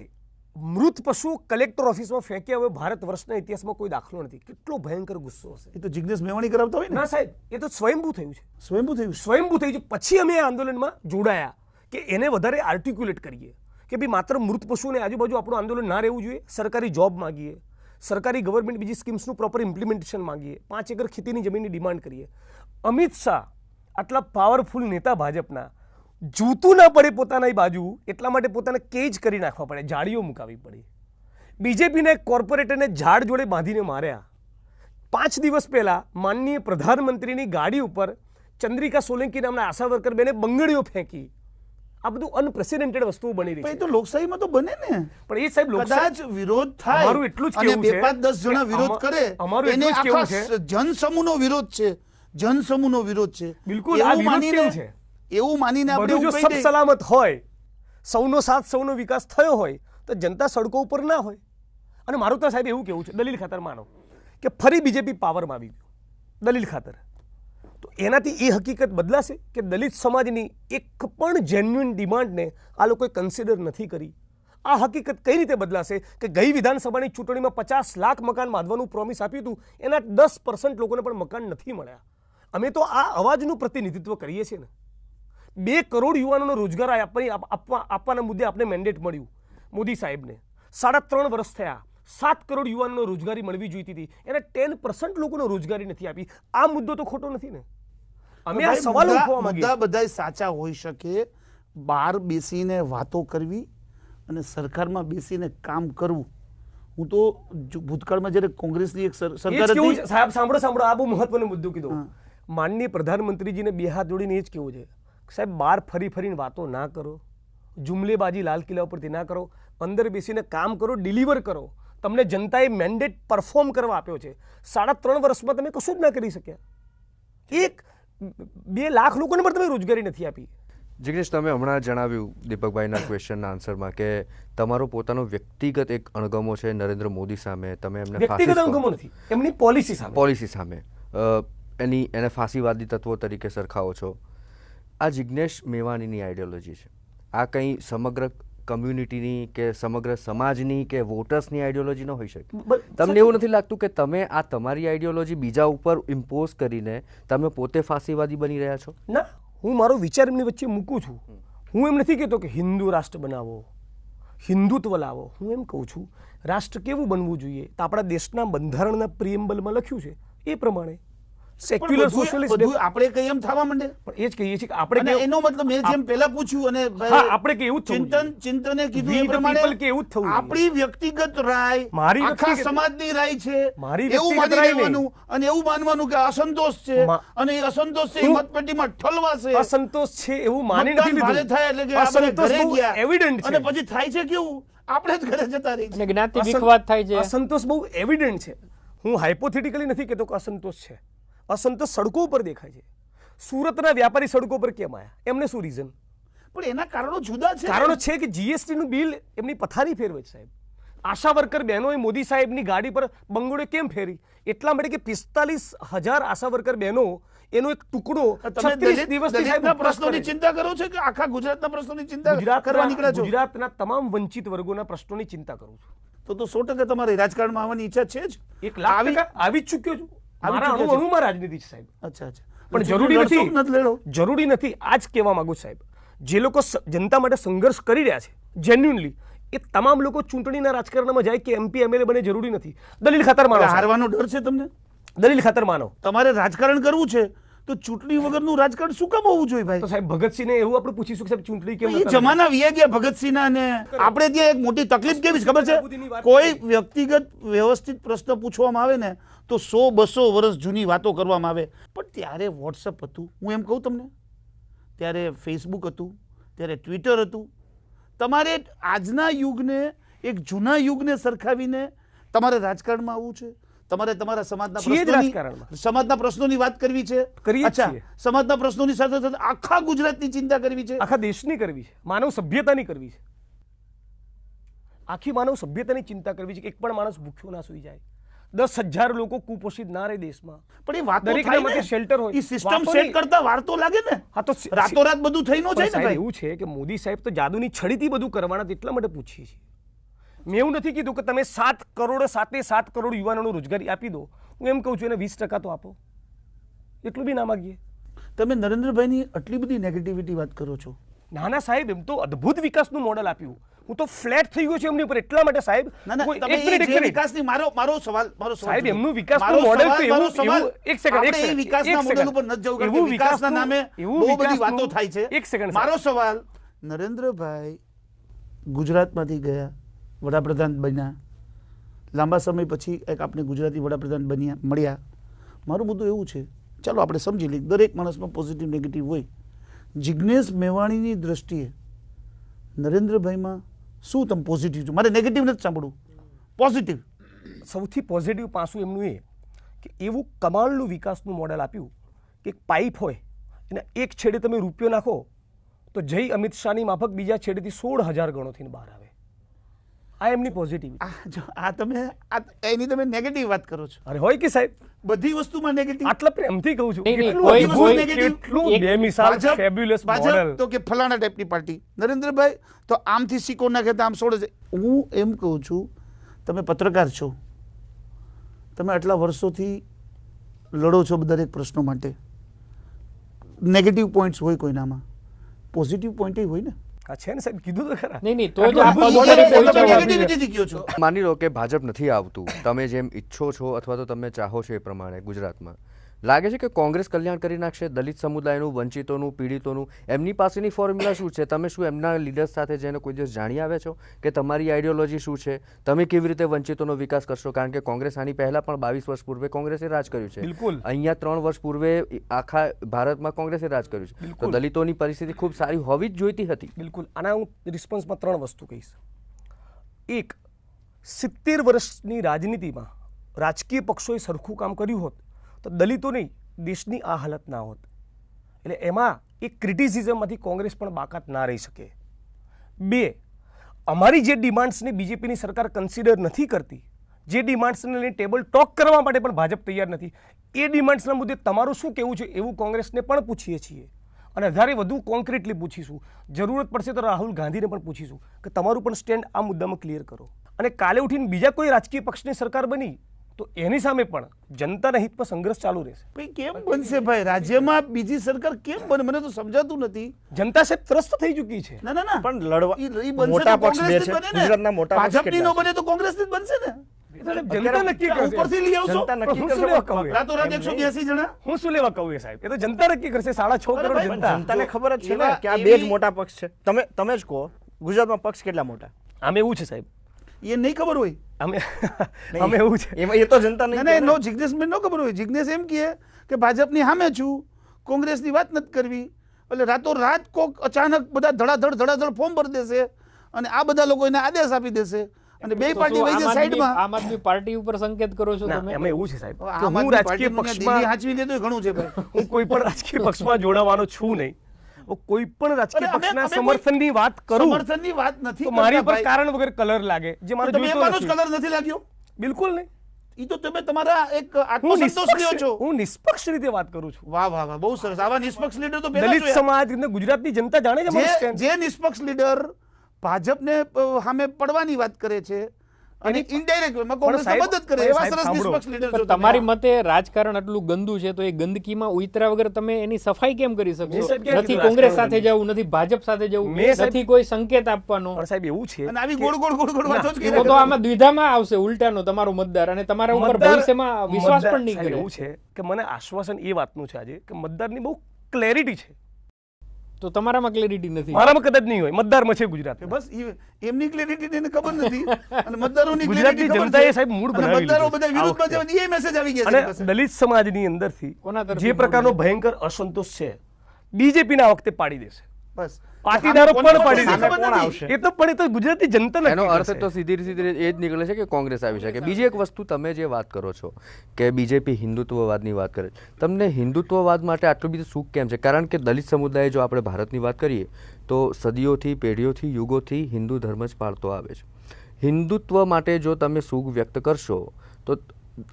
મૃત પશુ કલેક્ટર ઓફિસમાં ફેંક્યા હવે ભારત વર્ષના ઇતિહાસમાં કોઈ દાખલો નથી. કેટલો ભયંકર ગુસ્સો હશે. એ તો જિગ્નેશ મેવાણી કરાવતા હોય ને. ના સાહેબ, એ તો સ્વયંભૂ થયું છે. સ્વયંભૂ થયું. સ્વયંભૂ થઈ છે. પછી અમે આ આંદોલનમાં જોડાયા કે એને વધારે આર્ટિક્યુલેટ કરીએ કે ભાઈ માત્ર મૃત પશુને આજુબાજુ આપણું આંદોલન ના રહેવું જોઈએ. સરકારી જોબ માંગીએ, સરકારી ગવર્મેન્ટ બીજી સ્કીમ્સનું પ્રોપર ઇમ્પ્લિમેન્ટેશન માંગીએ, 5 એકર ખેતીની જમીનની ડિમાન્ડ કરીએ. અમિત શાહ આટલા પાવરફુલ નેતા ભાજપના જૂતું ના પડે પોતાના બાજુ એટલા માટે પોતાને કેજ કરી નાખવા પડે, જાળીઓ મુકાવી પડી. બીજેપીના એક કોર્પોરેટરને ઝાડ જોડે બાંધીને માર્યા. 5 દિવસ પહેલા માનનીય પ્રધાનમંત્રીની ગાડી ઉપર ચંદ્રિકા સોલંકી નામના આશા વર્કર બેને બંગડીઓ ફેંકી. આ બધું અનપ્રેસિડેન્ટેડ વસ્તુઓ બની રહી પણ એ છે. તો લોકશાહીમાં તો બને ને. પણ એ સાહેબ કદાચ વિરોધ થાય અમારું એટલું જ અને કહેવું 2, છે 5, 10 જણા કે વિરોધ કરે અમારું એને એટલું જ કહેવું આખા જનસમૂહનો વિરોધ છે. જનસમૂહનો વિરોધ છે. બિલકુલ, આ એવું વિરોધ માનીને કેવું છે? એવું માનીને આપણે બધું જો એવું કહી સબ દઈએ. સલામત હોય, સૌનો સાથ સૌનો વિકાસ થયો હોય તો જનતા સડકો ઉપર ના હોય. અને મારું તો સાહેબ એવું કેવું છે, દલીલ ખાતર માનો કે ફરી બીજેપી પાવરમાં આવી ગયું દલીલ ખાતર, તો એનાથી એ હકીકત બદલાશે કે દલિત સમાજની એક પણ જેન્યુઇન ડિમાન્ડને આ લોકોએ કન્સિડર નથી કરી. આ હકીકત કઈ રીતે બદલાશે કે ગઈ વિધાનસભાની ચૂંટણીમાં 50 લાખ મકાન બાંધવાનું પ્રોમિસ આપ્યું હતું, એના 10% લોકોને પણ મકાન નથી મળ્યા. અમે તો આ અવાજનું પ્રતિનિધિત્વ કરીએ છીએ ને. 2 કરોડ યુવાનોનો રોજગાર આપવાના મુદ્દે આપણે મેન્ડેટ મળ્યું મોદી સાહેબને. 3.5 વર્ષ થયા. 7 કરોડ યુવાનોને રોજગારી મળવી જોઈતી હતી, એને 10% લોકોને રોજગારી નથી આપી. આ મુદ્દો તો ખોટો નથી ને. અમે આ સવાલ ઉઠાવવા માંગીએ મુદ્દા બધાય સાચા હોઈ શકે. બહાર બેસીને વાતો કરવી અને સરકારમાં બેસીને કામ કરવું. હું તો ભૂતકાળમાં જ્યારે કોંગ્રેસની એક સરકાર એ જ કેવું હતી. છે સાહેબ, સાંભળો, આ બહુ મહત્વનો મુદ્દો કીધો. માનનીય પ્રધાનમંત્રીજીને 2 હાથ જોડીને એ જ કેવું છે સાહેબ, બહાર ફરીને વાતો ના કરો, જુમલેબાજી લાલ કિલ્લા ઉપરથી ના કરો, અંદર બેસીને કામ કરો, ડિલિવર કરો. તમને જનતાએ મેન્ડેટ પરફોર્મ કરવા આપ્યો છે. 3.5 વર્ષમાં તમે કશું જ ના કરી શક્યા. 2 લાખ લોકોને પણ તમે રોજગારી નથી આપી. જિગ્નેશ, તમે હમણાં જણાવ્યું દીપકભાઈના ક્વેશ્ચનના આન્સરમાં કે તમારો પોતાનો વ્યક્તિગત એક અણગમો છે નરેન્દ્ર મોદી સામે. તમે એમને વ્યક્તિગત અણગમો નથી, એમની પોલિસી સામે એને ફાંસીવાદી તત્વો તરીકે સરખાવો છો. આ જિગ્નેશ મેવાણીની આઈડિયોલોજી છે. આ કંઈ સમગ્ર કમ્યુનિટીની કે સમગ્ર સમાજની કે વોટર્સની આઈડિયોલોજી ન હોઈ શકે. તમને એવું નથી લાગતું કે તમે આ તમારી આઈડિયોલોજી બીજા ઉપર ઇમ્પોઝ કરીને તમે પોતે ફાંસીવાદી બની રહ્યા છો? ના, હું મારો વિચાર એમની વચ્ચે મૂકું છું. હું એમ નથી કહેતો કે હિન્દુ રાષ્ટ્ર બનાવો, હિન્દુત્વ લાવો. હું એમ કહું છું રાષ્ટ્ર કેવું બનવું જોઈએ તો આપણા દેશના બંધારણના પ્રિએમ્બલમાં લખ્યું છે એ પ્રમાણે સેક્યુલર સોશિયલિસ્ટ આપણે કઈ એમ થવા માંડે. પણ એ જ કહીએ છીએ કે આપણે એનો મતલબ મેં જેમ પહેલા પૂછ્યું અને હા, આપણે કે એવું જ થવું જોઈએ. ચિંતને કીધું We એ the પ્રમાણે people કે એવું જ થવું જોઈએ. આપણી વ્યક્તિગત રાય, મારી આખા વ્યક્તિગત- સમાજની રાય છે, મારી એવું વ્યક્તિગત માની રાય નહીં. લેવાનું અને એવું માનવાનું કે અસંતોષ છે અને એ અસંતોષ છે એ મતપેટીમાં ઠલવાશે. અસંતોષ છે એવું માની મતદાન નથી ભારે લીધું. થાય એટલે કે આપણે અસંતોષ ઘરે બહુ ગયા evident છે. અને પછી થાય છે કેવું, આપણે જ ઘરે જતા રહી અને જ્ઞાતિ વિખવાદ થાય છે. અસંતોષ બહુ એવિડન્ટ છે. હું હાઇપોથેટિકલી નથી કહેતો કે અસંતોષ છે. અસંતોષ સડકો ઉપર દેખાય છે. સુરતના વ્યાપારી સડકો પર કેમ આવ્યા? એમને શું રીઝન? પણ એના કારણો જુદા છે. કારણો છે કે જીએસટી નું બિલ એમની પથારી ફેરવે છે સાહેબ. આશા વર્કર બહેનોએ મોદી સાહેબની ગાડી પર બંગોળે કેમ ફેરી? એટલા માટે કે 45,000 આશા વર્કર બહેનો એનો એક ટુકડો તમે 36 દિવસથી સાહેબ દલિતના ઉપવાસ પ્રશ્નોની કરે છે. ચિંતા કરો છો કે આખા ગુજરાતના પ્રશ્નોની ચિંતા કરવા નીકળ્યા છો? ગુજરાતના તમામ વંચિત વર્ગોના પ્રશ્નોની ચિંતા કરું છું. તો 100% તમારી રાજકારણમાં આવવાની ઈચ્છા છે જ. 1,00,000% આવી જ ચૂક્યો છું. મારા ચૂક્યો છે. અણુમાં રાજનીતિ છે સાહેબ. અચ્છા. પણ જરૂરી નથી. લડો. જરૂરી નથી. આ જ કહેવા માંગુ સાહેબ, જે લોકો જનતા માટે સંઘર્ષ કરી રહ્યા છે જેન્યુઇનલી, એ તમામ લોકો ચૂંટણીના રાજકારણમાં જાય કે એમપી એમએલએ બને જરૂરી નથી. દલીલ ખાતર માનો સાહેબ. હારવાનો ડર છે તમને? દલીલ ખાતર માનો. તમારે રાજકારણ કરવું છે તો ચૂંટણી વગરનું રાજકારણ શું કામ હોવું જોઈએ ભાઈ? તો સાહેબ ભગતસિંહને એવું આપણે પૂછીશું કે સાહેબ ચૂંટણી કેમ એ જમાના વીએ ગયા ભગતસિંહના, ને આપણે ત્યાં એક મોટી તકલીફ કેવી છે ખબર છે? કોઈ વ્યક્તિગત વ્યવસ્થિત પ્રશ્ન પૂછવામાં આવે ને તો 100-200 વર્ષ જૂની વાતો કરવામાં આવે. પણ ત્યારે વોટ્સઅપ હતું, હું એમ કહું તમને, ત્યારે ફેસબુક હતું, ત્યારે ટ્વિટર હતું. તમારે આજના યુગને એક જૂના યુગને સરખાવીને તમારે રાજકારણમાં આવવું છે? તમારે તમારા સમાજના પ્રશ્નોની વાત કરવી છે? અચ્છા, સમાજના પ્રશ્નોની સાથે સાથે આખા ગુજરાતની ચિંતા કરવી છે, આખા દેશની કરવી છે, માનવ સભ્યતાની કરવી છે, આખી માનવ સભ્યતાની ચિંતા કરવી છે કે એક પણ માણસ ભૂખ્યો ના સુઈ જાય, 10,000 લોકો કુપોષિત ના રહે દેશમાં. પણ એ વાતો દરેકના થાય માટે ને, શેલ્ટર હોય, એ સિસ્ટમ સેટ કરતા વાર તો લાગે ને. હા, તો રાતોરાત બધું થઈ ન જાય ને ભાઈ. એવું છે કે મોદી સાહેબ તો જાદુની છડીથી બધું કરવાના, એટલા માટે પૂછીએ છીએ. મેં એવું નથી કીધું કે તમે 7 કરોડ યુવાનોને રોજગારી આપી દો. હું એમ કહું છું એને 20% તો આપો, એટલું બી ના માગીએ. તમે નરેન્દ્રભાઈની આટલી બધી નેગેટિવિટી વાત કરો છો. નાના સાહેબ, એમ તો અદ્ભુત વિકાસનું મોડેલ આપ્યું. હું તો ફ્લેટ થઈ ગયો છું એમની ઉપર, એટલા માટે સાહેબ. વિકાસની મારો સવાલ સાહેબ, એમનું વિકાસનું મોડેલ તો એવું એક સેકન્ડ વિકાસના મોડેલ ઉપર નથી જવું, કારણ કે વિકાસના નામે બહુ બધી વાતો થાય છે. એક સેકન્ડ, મારો સવાલ, નરેન્દ્રભાઈ ગુજરાતમાંથી ગયા, વડાપ્રધાન બન્યા, લાંબા સમય પછી એક આપણે ગુજરાતી વડાપ્રધાન મળ્યા. મારું મુદ્દો એવું છે, ચાલો આપણે સમજી લઈએ, દરેક માણસમાં પોઝિટિવ નેગેટિવ હોય. જિજ્ઞેશ મેવાણીની દ્રષ્ટિએ નરેન્દ્રભાઈમાં શું તમે પોઝિટિવ છો? મારે નેગેટિવ નથી સાંભળવું, પોઝિટિવ. સૌથી પોઝિટિવ પાસું એમનું એ કે એવું કમાલનું વિકાસનું મોડેલ આપ્યું કે એક પાઇપ હોય અને એક છેડે તમે રૂપિયો નાખો તો જય અમિત શાહની માફક બીજા છેડેથી 16,000 ગણો થઈને બહાર આવે. આ એમની પોઝિટિવિટી. એની તમે નેગેટિવ વાત કરો છો. અરે હોય કે સાહેબ, બધી વસ્તુમાં નેગેટિવ. આટલા પ્રેમથી કહું છું, તો કે ફલાણા ટાઈપની પાર્ટી, નરેન્દ્રભાઈ તો આમથી સિક્કો નાખે તો આમ છોડે છે. હું એમ કહું છું, તમે પત્રકાર છો, તમે આટલા વર્ષોથી લડો છો દરેક પ્રશ્નો માટે. નેગેટિવ પોઈન્ટ્સ હોય કોઈનામાં, પોઝિટિવ પોઈન્ટ હોય ને. છે ને સાહેબ, કીધું તો ખરા. નહીં તો જ આ પદ ઉપર નેગેટિવિટી ગયો છો. માની લો કે ભાજપ નથી આવતું, તમે જેમ ઈચ્છો છો અથવા તો તમે ચાહો છો એ પ્રમાણે ગુજરાતમાં, લાગે છે કે કોંગ્રેસ કલ્યાણ કરી નાખશે દલિત સમુદાયનું, વંચિતોનું, પીડિતોનું? એમની પાસેની ફોર્મ્યુલા શું છે? તમે શું એમના લીડર્સ સાથે જઈને કોઈ દિવસ જાણી આવ્યા છો કે તમારી આઈડિયોલોજી શું છે? તમે કેવી રીતે વંચિતોનો વિકાસ કરશો? કારણ કે કોંગ્રેસ આની પહેલા પણ 22 વર્ષ પૂર્વે કોંગ્રેસે રાજ કર્યું છે. બિલકુલ. અહીંયા 3 વર્ષ પૂર્વે આખા ભારતમાં કોંગ્રેસે રાજ કર્યું છે. તો દલિતોની પરિસ્થિતિ ખૂબ સારી હોવી જ જોઈતી હતી. બિલકુલ. આના હું રિસ્પોન્સમાં 3 વસ્તુ કહીશ. એક, 70 વર્ષની રાજનીતિમાં રાજકીય પક્ષોએ સરખું કામ કર્યું હોત તો દલિતો નહીં, દેશની આ હાલત ના હોત. એટલે એમાં એક ક્રિટિસિઝમમાંથી કોંગ્રેસ પણ બાકાત ના રહી શકે. 2, અમારી જે ડિમાન્ડ્સને બીજેપીની સરકાર કન્સિડર નથી કરતી, જે ડિમાન્ડ્સને લઈને ટેબલ ટોક કરવા માટે પણ ભાજપ તૈયાર નથી, એ ડિમાન્ડ્સના મુદ્દે તમારું શું કહેવું છે એવું કોંગ્રેસને પણ પૂછીએ છીએ. અને વધારે વધુ કોન્ક્રીટલી પૂછીશું, જરૂરત પડશે તો રાહુલ ગાંધીને પણ પૂછીશું કે તમારું પણ સ્ટેન્ડ આ મુદ્દામાં ક્લિયર કરો. અને કાલે ઉઠીને બીજા કોઈ રાજકીય પક્ષની સરકાર બની તો એની સામે પણ જનતાના હિતમાં સંઘર્ષ ચાલુ રહેશે. ભાઈ કેમ બનશે ભાઈ? રાજ્યમાં બીજી સરકાર કેમ બને? મને તો સમજાતું નથી. જનતા સાહેબ ત્રસ્ત થઈ ચૂકી છે. ના પણ લડવા ઈ બનશે મોટા તો પક્ષ બે કોંગ્રેસની છે, બને ને. ગુજરાતના મોટા પક્ષ ભાજપની નો કેટલા બને તો કોંગ્રેસની જ બનશે ને. જનતા નક્કી કરશે. ઉપરથી લઈ આવશો. જનતા નક્કી હું કરશે. શું લેવા કહું? રાતોરાત 182 જણા. હું શું લેવા કહું? સાહેબ એ તો જનતા નક્કી કરશે. 6.5 કરોડ ભાઈ, જનતા. જનતાને ખબર જ છે ને એવા- કે આ બે જ એવી- મોટા પક્ષ છે. તમે જ કહો ગુજરાતમાં પક્ષ કેટલા મોટા? આમ એવું છે સાહેબ, એ નહીં ખબર હોય. અમે એવું છે. એમાં એ તો જનતા નહીં ના કહે ને. નો જિજ્ઞેશને ન ખબર હોય. જિજ્ઞેશ એમ કહે કે ભાજપની સામે છું, કોંગ્રેસની વાત નથી કરવી, એટલે રાતોરાત કોક અચાનક બધા ધડાધડ ફોર્મ ભરી દેશે અને આ બધા લોકો એને આદેશ આપી દેશે અને બે પાર્ટી વહી જશે સાઈડમાં. આમ આદમી પાર્ટી ઉપર સંકેત કરો છો ના, તમે? એમાં એવું છે સાહેબ કે આમ હું આદમી રાજકીય પાર્ટીનું દિલ્હી પક્ષમાં હાંચવી લેતો ઘણું છે ભાઈ. હું કોઈ પણ રાજકીય પક્ષમાં જોડાવાનો છું નહીં. હું કોઈ પણ રાજકીય અરે અમે- પક્ષના અમે કોઈ સમર્થનની વાત કરું સમર્થનની વાત નથી તો મારી કરતા પર ભાઈ. કારણ વગર કલર લાગે જે મારે તમે જોઈતો એમાંનો જ નથી. કલર નથી લાગ્યો. બિલકુલ નહીં. ઈ તો તમે તમારા એક હું આત્મસંતોષ લ્યો છો. હું નિષ્પક્ષ રીતે વાત કરું છું. વાહ વાહ વાહ, બહુ સરસ. આવા નિષ્પક્ષ લીડર તો પહેલા દલિત જોયા. સમાજ અને ગુજરાતની જનતા જાણે છે મારું stand. જે નિષ્પક્ષ લીડર ભાજપને સામે પડવાની વાત કરે છે, અને ઇનડાયરેક્ટ વેમાં પણ કોંગ્રેસ સાહેબ, મદદ કરે પણ એવા સાહેબ સરસ સાંભળો. નિષ્પક્ષ લીડર પણ છો તમે. તમારી મતે રાજકારણ આટલું ગંદુ છે તો એ ગંદકીમાં ઉતર્યા વગર તમે એની સફાઈ કેમ કરી મેં શકશો? સાહેબ ક્યાં નથી કીધું કોંગ્રેસ રાજકારણ સાથે જવું, નથી ભાજપ સાથે જવું, મેં સાહેબ- નથી કોઈ સંકેત આપવાનો. પણ સાહેબ એવું છે અને આવી કે ગોળ ગોળ વાતો જ તો કર્યા તો કરો. આમાં દ્વિધામાં આવશે ઉલટાનો તમારો મતદાર, અને તમારા ઉપર મતદાર- ભવિષ્યમાં વિશ્વાસ મતદાર- પણ નહીં સાહેબ કરે. એવું છે કે મને આશ્વાસન એ વાતનું છે આજે કે મતદારની બહુ ક્લેરિટી છે. તો તમારામાં ક્લેરિટી નથી. મારામાં કદાચ નહીં હોય, મતદારમાં છે ગુજરાત. કે બસ એમની ક્લેરિટી એને ખબર નથી અને મતદારોની ગુજરાતની clarity ખબર જનતાએ છે. સાહેબ મૂળ અને બનાવી મતદારો લીધું બધા છે આ વિરોધમાં વખતે. જવાની એ મેસેજ આવી ગયા છે અને એની પાસે. દલિત સમાજની અંદરથી કોના તરફથી જે પ્રકારનો ભયંકર અસંતોષ છે બીજેપીના વખતે પાડી દેશે. બસ પાટીદારો સામે પણ કોણ પાડી સામે દેશે. કોણ આવશે? એ તો પણ એ તો ગુજરાતની જનતા નક્કી એનો અર્થ કરશે. તો સીધી એ જ નીકળે છે કે કોંગ્રેસ આવી શકે. બીજી એક વસ્તુ તમે જે વાત કરો છો કે બીજેપી હિન્દુત્વવાદની વાત કરે છે, તમને હિન્દુત્વવાદ માટે આટલું બધું સુખ કેમ છે? કારણ કે દલિત સમુદાય, જો આપણે ભારતની વાત કરીએ તો સદીઓથી, પેઢીઓથી, યુગોથી હિન્દુ ધર્મ જ પાળતો આવે છે. હિન્દુત્વ માટે જો તમે સુખ વ્યક્ત કરશો તો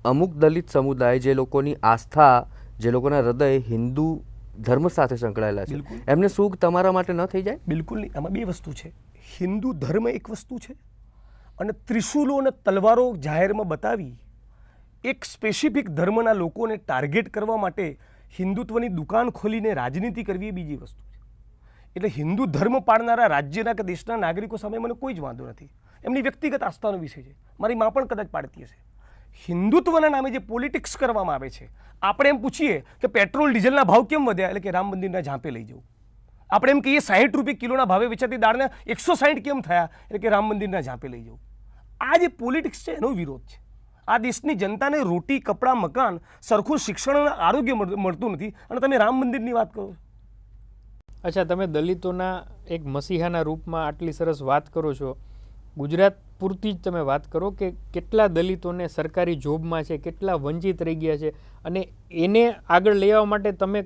અમુક દલિત સમુદાય, જે લોકોની આસ્થા, જે લોકોના હૃદય હિન્દુ ધર્મ સાથે સંકળાયેલા છે, બિલકુલ. એમને સુખ તમારા માટે ન થઈ જાય? બિલકુલ નહીં. આમાં બે વસ્તુ છે. હિન્દુ ધર્મ એક વસ્તુ છે અને ત્રિશુલો અને તલવારો જાહેરમાં બતાવી એક સ્પેસિફિક ધર્મના લોકોને ટાર્ગેટ કરવા માટે હિન્દુત્વની દુકાન ખોલીને રાજનીતિ કરવી એ બીજી વસ્તુ છે. એટલે હિન્દુ ધર્મ પાળનારા રાજ્યના કે દેશના નાગરિકો સામે મને કોઈ જ વાંધો નથી. એમની વ્યક્તિગત આસ્થાનો વિષય છે. મારી મા પણ કદાચ પાડતી હશે. હિન્દુત્વના નામે જે પોલિટિક્સ કરવામાં આવે છે, આપણે એમ પૂછીએ કે પેટ્રોલ ડીઝલના ભાવ કેમ વધ્યા, એટલે કે રામ મંદિરના ઝાંપે લઈ જવું. આપણે એમ કહીએ 60 રૂપિયા કિલોના ભાવે વેચાતી દાળને 160 કેમ થયા, એટલે કે રામ મંદિરના ઝાંપે લઈ જવું. આ જે પોલિટિક્સ છે એનો વિરોધ છે. આ દેશની જનતાને રોટી, કપડાં, મકાન, સરખું શિક્ષણ અને આરોગ્ય મળતું નથી અને તમે રામ મંદિરની વાત કરો છો. અચ્છા, તમે દલિતોના એક મસીહાના રૂપમાં આટલી સરસ વાત કરો છો. ગુજરાત પૂરતી જ તમે વાત કરો કે કેટલા દલિતોને સરકારી જોબમાં છે, કેટલા વંચિત રહી ગયા છે, અને એને આગળ લઈ આવવા માટે તમે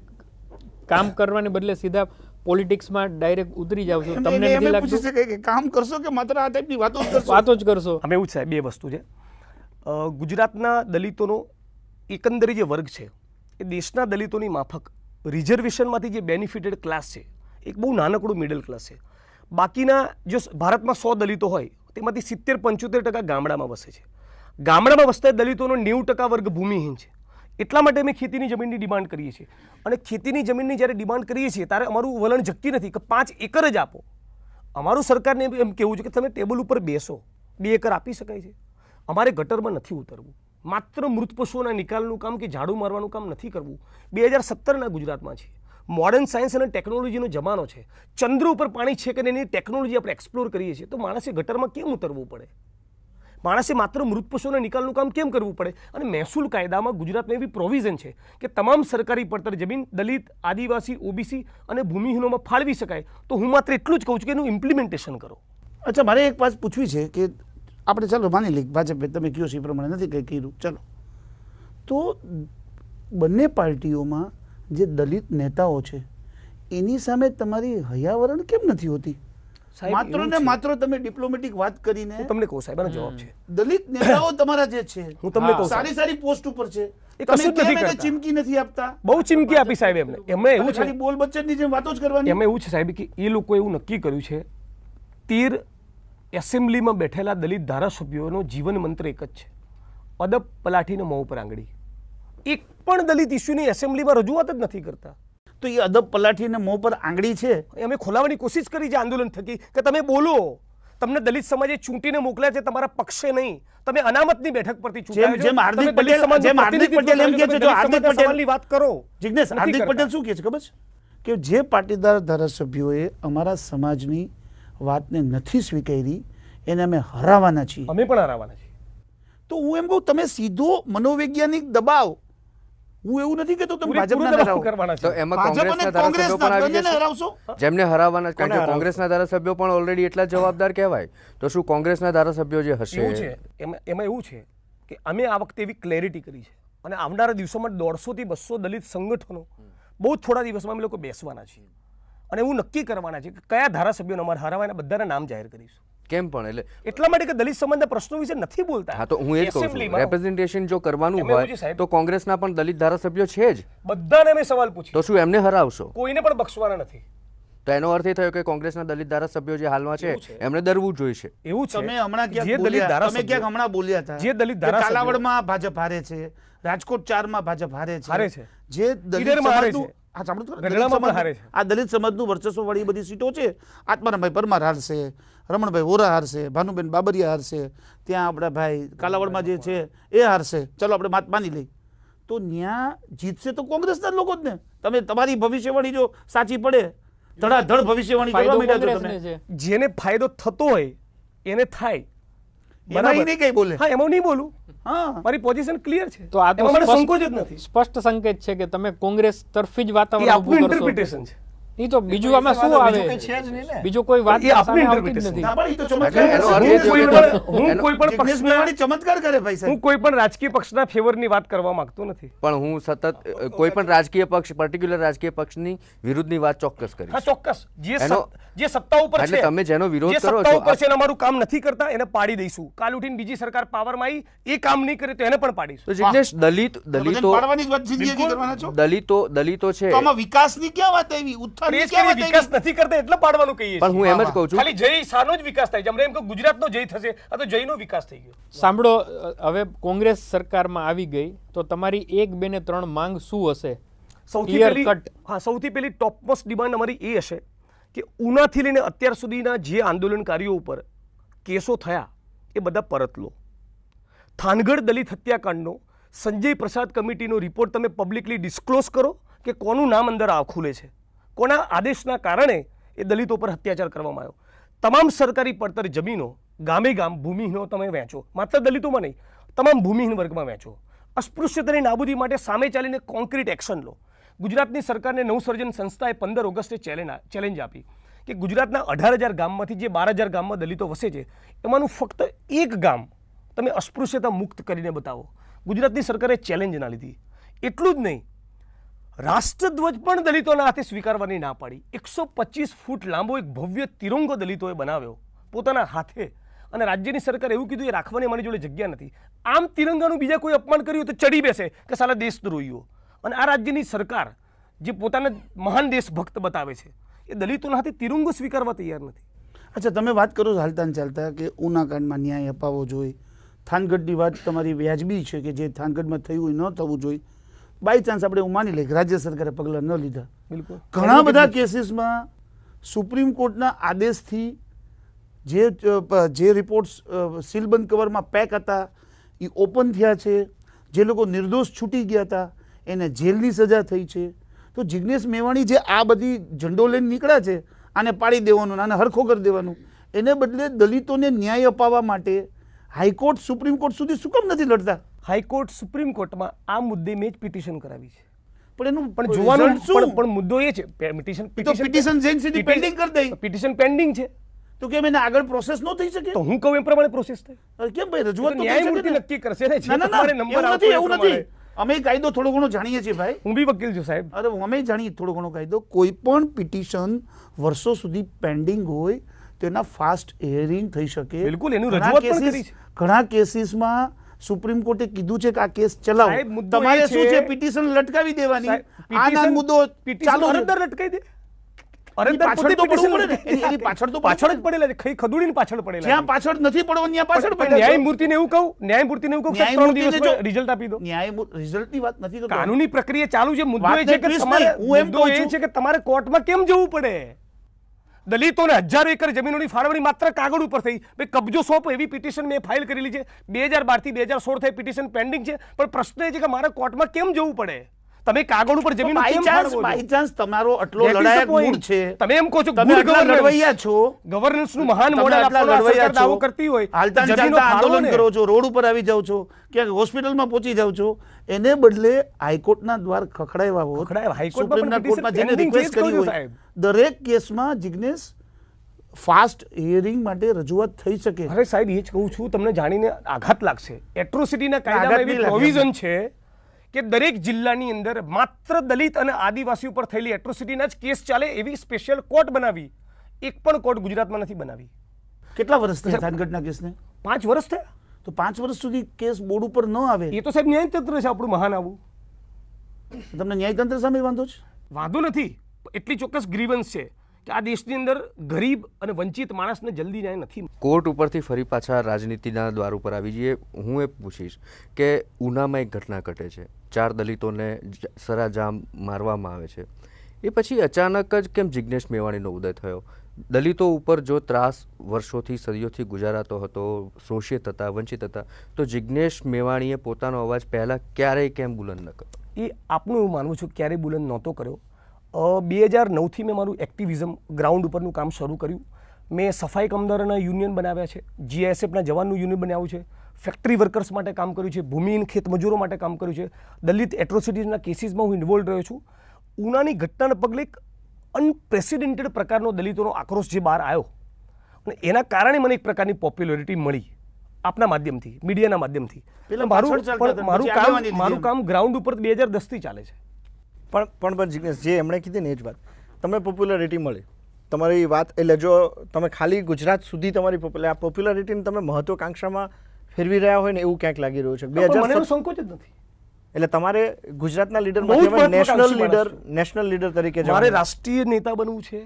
કામ કરવાને બદલે સીધા પોલિટિક્સમાં ડાયરેક્ટ ઉતરી જાવ છો. તમને એમ નથી પૂછી લાગતું શકે કે કામ કરશો કે માત્ર આ ટાઈપની વાતો જ કરશો? વાતો જ કરશો? અમે એવું જ સાહેબ, બે વસ્તુ છે. ગુજરાતના દલિતોનો એકંદરે જે વર્ગ છે એ દેશના દલિતોની માફક રિઝર્વેશનમાંથી જે બેનિફિટેડ ક્લાસ છે, એક બહુ નાનકડું મિડલ ક્લાસ છે. બાકીના જો ભારતમાં 100 દલિતો હોય તેમાંથી 70-75% ગામડામાં વસે છે. ગામડામાં વસતા દલિતોનો 90% વર્ગ ભૂમિહીન છે. એટલા માટે અમે ખેતીની જમીનની ડિમાન્ડ કરીએ છીએ. અને ખેતીની જમીનની જ્યારે ડિમાન્ડ કરીએ છીએ ત્યારે અમારું વલણ ઝક્કી નથી કે 5 એકર જ આપો. અમારું સરકારને એમ કહેવું છે કે તમે ટેબલ ઉપર બેસો, 2 એકર આપી શકાય છે. અમારે ગટરમાં નથી ઉતરવું. માત્ર મૃત પશુઓના નિકાલનું કામ કે ઝાડુ મારવાનું કામ નથી કરવું. 2017ના ગુજરાતમાં છે. મોડર્ન સાયન્સ અને ટેકનોલોજીનો જમાનો છે. ચંદ્ર ઉપર પાણી છે કે એની ટેકનોલોજી આપણે એક્સપ્લોર કરીએ છીએ, તો માણસે ગટરમાં કેમ ઉતરવું પડે? માણસે માત્ર મૃત પશુઓના નિકાલનું કામ કેમ કરવું પડે? અને મહેસૂલ કાયદામાં ગુજરાતમાં એવી પ્રોવિઝન છે કે તમામ સરકારી પડતર જમીન દલિત, આદિવાસી, ઓબીસી અને ભૂમિહીનોમાં ફાળવી શકાય. તો હું માત્ર એટલું જ કહું છું કે એનું ઇમ્પ્લિમેન્ટેશન કરો. અચ્છા, મારે એક વાત પૂછવી છે કે આપણે ચાલો માની લઈએ ભાજપે તમે કહ્યું છે એ પ્રમાણે નથી કંઈ કર્યું, ચાલો, તો બંને પાર્ટીઓમાં જે દલિત નેતાઓ છે એની સામે તમારી હયાવરણ કેમ નથી હોતી? સાહેબ, માત્ર એવું ને છે. માત્ર તમે ડિપ્લોમેટિક વાત કરીને હું તમને કહું સાહેબ, આનો જવાબ છે. દલિત નેતાઓ તમારા જે છે હું તમને કહું સારી સારી પોસ્ટ ઉપર છે, એ કશું જ તમે નથી કેમ એને કરતા. ચીમકી નથી આપતા? બહુ ચીમકી આપી સાહેબ એમને. એમણે એવું છે, ખાલી બોલ બચ્ચનની જેમ વાતો જ કરવાની. એમાં એવું છે સાહેબ કે એ લોકો એવું નક્કી કર્યું છે, 13 એસેમ્બલીમાં બેઠેલા દલિત ધારાસભ્યોનો જીવન મંત્ર એક જ છે, અદબ પલાઠીને મોં ઉપર આંગળી. એક પણ દલિત ઇસ્યુની એસેમ્બલીમાં રજૂઆત જ નથી કરતા. તો એ અદબ પલાઠીને મોં પર આંગળી છે. અમે ખોલાવવાની કોશિશ કરી છે આંદોલન થકી કે તમે બોલો. તમને દલિત સમાજે ચૂંટીને મોકલ્યા છે તમારા પક્ષે નહીં. તમે અનામતની બેઠક પરથી ચૂંટાયા છો. જેમ હાર્દિક તમે દલિત પટેલ- સમાજનું જેમ હાર્દિક પ્રતિનિધિત્વ પટેલ એમ કરો છો, કહે છે, તમે જો દલિત હાર્દિક સમાજના પટેલ- સવાલની વાત કરો. જિજ્ઞેશ, નથી હાર્દિક કરતા. પટેલ શું કહે છે ખબર છે કે જે પાટીદાર ધારાસભ્યોએ અમારા સમાજની વાતને નથી સ્વીકારી એને અમે હરાવવાના છીએ. અમે પણ હરાવવાના છીએ. તો હું એમ કહું, તમે સીધો મનોવૈજ્ઞાનિક દબાવ, હું એવું નથી કહેતો તમે પૂરેપૂરો ભાજપના દબાવ હરાવો. કરવાના તો છે. એમાં ભાજપ અને કોંગ્રેસના ધારાસભ્યો પણ આવી બંનેને જશે, હરાવશો. જેમને હરાવવાના, કારણ કોને કે હરાવશો? કોંગ્રેસના ધારાસભ્યો પણ ઓલરેડી એટલા જવાબદાર કહેવાય. તો શું કોંગ્રેસના ધારાસભ્યો જે એવું હશે, છે, એમાં એવું છે કે અમે આ વખતે એવી ક્લેરિટી કરી છે અને આવનારા દિવસોમાં 150 થી 200 દલિત સંગઠનો બહુ જ થોડા દિવસમાં અમે લોકો બેસવાના છીએ અને એવું નક્કી કરવાના છે કે કયા ધારાસભ્યોને અમારે હરાવવાના, બધાના નામ જાહેર કરીશું. કેમ પણ? એટલે એટલા માટે કે દલિત સમાજના પ્રશ્નો વિશે નથી બોલતા. હા, તો હું એ જ કહું છું, એસેમ્બલીમાં રેપ્રેઝન્ટેશન જો કરવાનું એમાં એવું છે હોય સાહેબ. તો કોંગ્રેસના પણ દલિત ધારાસભ્યો છે જ, બધાને અમે સવાલ પૂછીએ, તો શું એમને હરાવશો? કોઈને પણ બક્ષવાના નથી. તો એનો અર્થ એ થયો કે કોંગ્રેસના દલિત ધારાસભ્યો જે હાલમાં છે એવું છે. એમણે ડરવું જ જોઈશે. એવું છે તમે હમણાં જે ક્યાંક દલિત બોલ્યા, તમે ધારાસભ્યો- ક્યાંક હમણાં બોલ્યા હતા જે દલિત કે ધારાસભ્યો- કાલાવડમાં ભાજપ હારે છે, રાજકોટ 4 માં ભાજપ હારે હારે છે, છે. જે દલિત ઈડરમાં હારે સમાજનું- છે. હા, સાંભળો તો ખરા. ગઢડામાં પણ દલિત હારે સમાજનું- આ દલિત સમાજનું વર્ચસ્વ વાળી બધી સીટો છે. આત્મારામભાઈ પરમાર હારશે, રમણભાઈ વોરા હારશે, ભાનુબેન બાબરિયા હારશે, ત્યાં આપણા ભાઈ કાલાવડમાં જે છે એ હારશે, ચલો આપણે વાત માની લઈ. તો ન્યા જીતશે તો કોંગ્રેસના જ લોકો જ ને. તમે તમારી ભવિષ્યવાણી જો સાચી પડે, ધડાધડ ભવિષ્યવાણી કરવા ફાયદો માંડ્યા છો કોંગ્રેસને તમે. છે. જેને ફાયદો થતો હોય એને થાય. એમાં ઈ નહીં કઈ બોલે. હા, એમાં નહીં બોલું. હા, મારી પોઝિશન ક્લિયર છે. તો આ તો એમાં મને સ્પષ્ટ- સંકોચ જ નથી. સ્પષ્ટ સંકેત છે કે તમે કોંગ્રેસ તરફી જ એ વાતાવરણ આપનું ઊભું કરશો. ઇન્ટરપ્રિટેશન છે. એ તો બીજું આમાં શું બીજું આવે? કંઈ છે જ નહીં ને. બીજું કોઈ વાત એ આપની સામે આવતી જ interpretation. નથી. ના, પણ ઈ તો એટલે ચમત્કાર એનો છે. અર્થ એ હું થયો કોઈ કે પણ- હું એનો- કોઈ પણ જિગ્નેશ પક્ષના- મેવાણી ચમત્કાર કરે ભાઈ સાહેબ. હું કોઈ પણ રાજકીય પક્ષના ફેવરની વાત કરવા માંગતો નથી. પણ હું સતત કોઈ પણ રાજકીય પક્ષ, પર્ટિક્યુલર રાજકીય પક્ષની વિરુદ્ધની વાત ચોક્કસ કરીશ. હા, ચોક્કસ. એનો- જે સત્તા ઉપર એટલે છે, તમે જેનો વિરોધ જે કરો સત્તા છો, ઉપર છે એને અમારું કામ નથી કરતા, એને પાડી દઈશું. કાલ ઉઠીને બીજી સરકાર પાવરમાં આવી, એ કામ નહીં કરે તો એને પણ પાડીશું. તો જિગ્નેશ, બધાને દલિતો પાડવાની જ વાત જિંદગી કરવાના છો. દલિતો છે. તો આમાં વિકાસની ક્યાં વાત આવી? ઉત્થાનની દેશ ક્યાં કે વાત વિકાસ આવી? નથી કરતા એટલે પાડવાનું કહીએ પણ હું છીએ. એમ જ કહું છું, ખાલી જય શાનો જ વિકાસ થાય છે. અમને એમ કે ગુજરાતનો જય થશે, આ તો જયનો વિકાસ થઈ ગયો. સાંભળો, હવે કોંગ્રેસ સરકારમાં આવી ગઈ તો તમારી 1, 2 ને 3 માંગ શું હશે? સૌથી Clear પહેલી cut. હા, સૌથી પહેલી ટોપમોસ્ટ ડિમાન્ડ અમારી એ હશે કે ઉનાથી લઈને અત્યાર સુધીના જે આંદોલનકારીઓ ઉપર કેસો થયા એ બધા પરત લો. થાનગઢ દલિત હત્યાકાંડનો સંજય પ્રસાદ કમિટીનો રિપોર્ટ તમે પબ્લિકલી ડિસ્ક્લોઝ કરો કે કોનું નામ અંદર ખુલે છે, કોના આદેશના કારણે એ દલિતો પર અત્યાચાર કરવામાં આવ્યો. તમામ સરકારી પડતર જમીનો ગામે ગામ ભૂમિહીનો તમે વહેંચો. માત્ર દલિતોમાં નહીં, તમામ ભૂમિહીન વર્ગમાં વહેંચો. અસ્પૃશ્યતાની નાબૂદી માટે સામે ચાલીને કોન્ક્રીટ એક્શન લો. ગુજરાતની સરકારને નવસર્જન સંસ્થાએ 15 ઓગસ્ટે ચેલેન્જ આપી કે ગુજરાતના 18,000 ગામમાંથી જે 12,000 ગામમાં દલિતો વસે છે એમાંનું ફક્ત એક ગામ તમે અસ્પૃશ્યતા મુક્ત કરીને બતાવો. ગુજરાતની સરકારે ચેલેન્જ ના લીધી. એટલું જ નહીં, રાષ્ટ્રધ્વજ પણ દલિતોના હાથે સ્વીકારવાની ના પાડી. 125 ફૂટ લાંબો એક ભવ્ય તિરંગો દલિતોએ બનાવ્યો પોતાના હાથે, અને રાજ્યની સરકારે એવું કીધું એ રાખવાની અમારી જોડે જગ્યા નથી. આમ તિરંગાનું બીજા કોઈ અપમાન કર્યું તો ચડી બેસે કે સાલા દેશદ્રોહીઓ. અને આ રાજ્યની સરકાર જે પોતાને મહાન દેશભક્ત બતાવે છે એ દલિતોના હાથે તિરંગો સ્વીકારવા તૈયાર નથી. અચ્છા, તમે વાત કરો છો હાલતા ને ચાલતા કે ઉનાકાંડમાં ન્યાય અપાવવો જોઈએ. થાનગઢની વાત તમારી વ્યાજબી છે કે જે થાનગઢમાં થયું એ ન થવું જોઈએ. બાય ચાન્સ આપણે એવું માની લઈએ કે રાજ્ય સરકારે પગલાં ન લીધા. બિલકુલ. ઘણા બધા કેસીસમાં સુપ્રીમ કોર્ટના આદેશથી જે રિપોર્ટ્સ સીલબંધ કવરમાં પેક હતા એ ઓપન થયા છે. જે લોકો નિર્દોષ છૂટી ગયા હતા એને જેલની સજા થઈ છે. તો જિગ્નેશ મેવાણી જે આ બધી ઝંડો લઈને નીકળ્યા છે, આને પાડી દેવાનું, આને હરખો કરી દેવાનું, એને બદલે દલિતોને ન્યાય અપાવવા માટે હાઈકોર્ટ, સુપ્રીમ કોર્ટ સુધી શું કેમ નથી લડતા? હાઈકોર્ટ, સુપ્રીમ કોર્ટમાં આ મુદ્દે મેં જ પિટિશન કરાવી છે. પણ એનું પણ જોવાનું result શું? પણ મુદ્દો એ છે પિટિશન તો પિટિશન જૈન સુધી પેન્ડિંગ કરી દઈ પિટિશન પેન્ડિંગ છે તો કેમ એને આગળ પ્રોસેસ ન થઈ શકે? તો હું કહું એ પ્રમાણે પ્રોસેસ થાય. અરે કેમ ભાઈ, રજૂઆત તો થઈ ન્યાયમૂર્તિ શકે ને? નક્કી કરશે ને. જે ના, ના, તમારે ના, નંબર એવું આવતો નથી, એ એવું પ્રમાણે. નથી. અમે કાયદો થોડો ઘણો જાણીએ છીએ ભાઈ. હું બી વકીલ છું સાહેબ. અરે અમે જાણીએ થોડો ઘણો કાયદો. કોઈ પણ પિટિશન વર્ષો સુધી પેન્ડિંગ હોય તો એના ફાસ્ટ હિયરિંગ થઈ શકે. બિલકુલ, એનું ઘણા રજૂઆત પણ cases- કરી છે. ઘણા કેસીસમાં સુપ્રીમ કોર્ટે કીધું છે કે આ કેસ ચલાવો. સાહેબ, મુદ્દો એ તમારે શું છે- છે, પિટિશન લટકાવી દેવાની. સાહેબ, આના petition- મુદ્દો petition ચાલુ છે. અરજદાર લટકાઈ દે. એની અરજદાર પાછળ પોતે તો પડવું petition પડે ને. લટકાઈ દે. એની પાછળ તો પાછળ જ પડવું પડેલા છે. ખઈ ખદુડીને પાછળ પડેલા જ્યાં છે. પાછળ નથી પડવાનું ત્યાં પાછળ પણ પડે. ન્યાયમૂર્તિને એવું કહું, ન્યાયમૂર્તિને એવું કહું કે સાહેબ 3 દિવસમાં રિઝલ્ટ આપી દો. રિઝલ્ટની વાત નથી કરતો. કાનૂની પ્રક્રિયા ચાલુ છે. મુદ્દો એ વાતને છે કે twist તમારે નહીં. હું એમ મુદ્દો કહું એ છું. છે કે તમારે કોર્ટમાં કેમ જવું પડે? દલિતોને 1000 એકર જમીનોની ફાળવણી માત્ર કાગળ ઉપર થઈ. ભાઈ કબજો સોંપો એવી પિટિશન મેં ફાઇલ કરેલી છે. 2012 થી 2016 થઈ પિટિશન પેન્ડિંગ છે. પણ પ્રશ્ન એ છે કે મારે કોર્ટમાં કેમ જવું પડે? તમે કાગળ ઉપર જમીનો કેમ ફાળવો છો? બાય ચાન્સ તમારો આટલો That is the લડાયક point. મૂડ છે. તમે એમ કહો છો તમે good આટલા governance. લડવૈયા છો. ગવર્નન્સનું મહાન તમે મોડેલ આટલા આપવાનો આ લડવૈયા સરકાર દાવો છો. કરતી હોય તો હાલતા ને જમીનો ચાલતા ફાળવો આંદોલન ને. કરો છો, રોડ ઉપર આવી જાવ છો, ક્યાંક હોસ્પિટલમાં પહોંચી જાવ છો. એને બદલે હાઈકોર્ટના દ્વાર ખખડાવ્યા હોત, ખખડાવ્યા. હાઈકોર્ટમાં સુપ્રીમના પણ કોર્ટમાં જેને petition રિક્વેસ્ટ pending કરી છે જ કહું છું, હોય, સાહેબ. દરેક કેસમાં જિગ્નેશ ફાસ્ટ હિયરિંગ માટે રજૂઆત થઈ શકે. અરે સાહેબ, એ જ કહું છું, તમને જાણીને આઘાત લાગશે. એટ્રોસિટીના કાયદામાં આઘાત એવી નહીં લાગે. પ્રોવિઝન છે કે દરેક જિલ્લાની અંદર માત્ર દલિત અને આદિવાસી ઉપર થયેલી એટ્રોસિટીના જ કેસ ચાલે એવી સ્પેશિયલ કોર્ટ બનાવી. એક પણ કોર્ટ ગુજરાતમાં નથી બનાવી. કેટલા વર્ષ થયા થાનગઢના કેસને? 5 વર્ષ થયા. તો 5 વર્ષ સુધી કેસ બોર્ડ ઉપર ન આવે. એ તો સાહેબ ન્યાયતંત્ર છે આપણું મહાન. આવું તમને ન્યાયતંત્ર સામે વાંધો છે? વાંધો નથી. એટલી ચોક્કસ ગ્રીવન્સ છે કે આ દેશની અંદર ગરીબ અને વંચિત માણસને જલ્દી ન્યાય નથી. કોર્ટ ઉપરથી ફરી પાછા રાજનીતિના દ્વાર ઉપર આવી જઈએ. હું એ પૂછીશ કે ઉનામાં એક ઘટના ઘટે છે, 4 દલિતોને સરાજામ મારવામાં આવે છે. એ પછી અચાનક જ કેમ જિજ્ઞેશ મેવાણીનો ઉદય થયો? દલિતો ઉપર જો ત્રાસ વર્ષોથી સદીઓથી ગુજારાતો હતો, શોષિત હતા, વંચિત હતા, તો જિજ્ઞેશ મેવાણીએ પોતાનો અવાજ પહેલાં ક્યારેય કેમ બુલંદ ન કર્યો? એ આપનું એવું માનવું છું ક્યારેય બુલંદ નહોતો કર્યો. 2009થી મેં મારું એક્ટિવિઝમ ગ્રાઉન્ડ ઉપરનું કામ શરૂ કર્યું. મેં સફાઈ કામદારોના યુનિયન બનાવ્યા છે, GISFના જવાનનું યુનિયન બનાવ્યું છે, ફેક્ટરી વર્કર્સ માટે કામ કર્યું છે, ભૂમિહીન ખેતમજૂરો માટે કામ કર્યું છે, દલિત એટ્રોસિટીઝના કેસીસમાં હું ઇન્વોલ્વ રહ્યો છું. ઉનાની ઘટનાને પગલે એક અનપ્રેસિડેન્ટેડ પ્રકારનો દલિતોનો આક્રોશ જે બહાર આવ્યો અને એના કારણે મને એક પ્રકારની પોપ્યુલરિટી મળી આપના માધ્યમથી, મીડિયાના માધ્યમથી. મારું કામ ગ્રાઉન્ડ ઉપર 2010થી ચાલે છે. પણ જિજ્ઞેશ, જે એમણે કીધી ને એ જ વાત, તમને પોપ્યુલરિટી મળી, તમારી વાત, એટલે જો તમે ખાલી ગુજરાત સુધી તમારી પોપ્યુલરિટીને તમે મહત્વાકાંક્ષામાં ફેરવી રહ્યા હોય ને એવું ક્યાંક લાગી રહ્યું છે. મને એનો સંકોચ જ નથી. એટલે તમારે ગુજરાતના લીડર નેશનલ લીડર તરીકે મારે રાષ્ટ્રીય નેતા બનવું છે,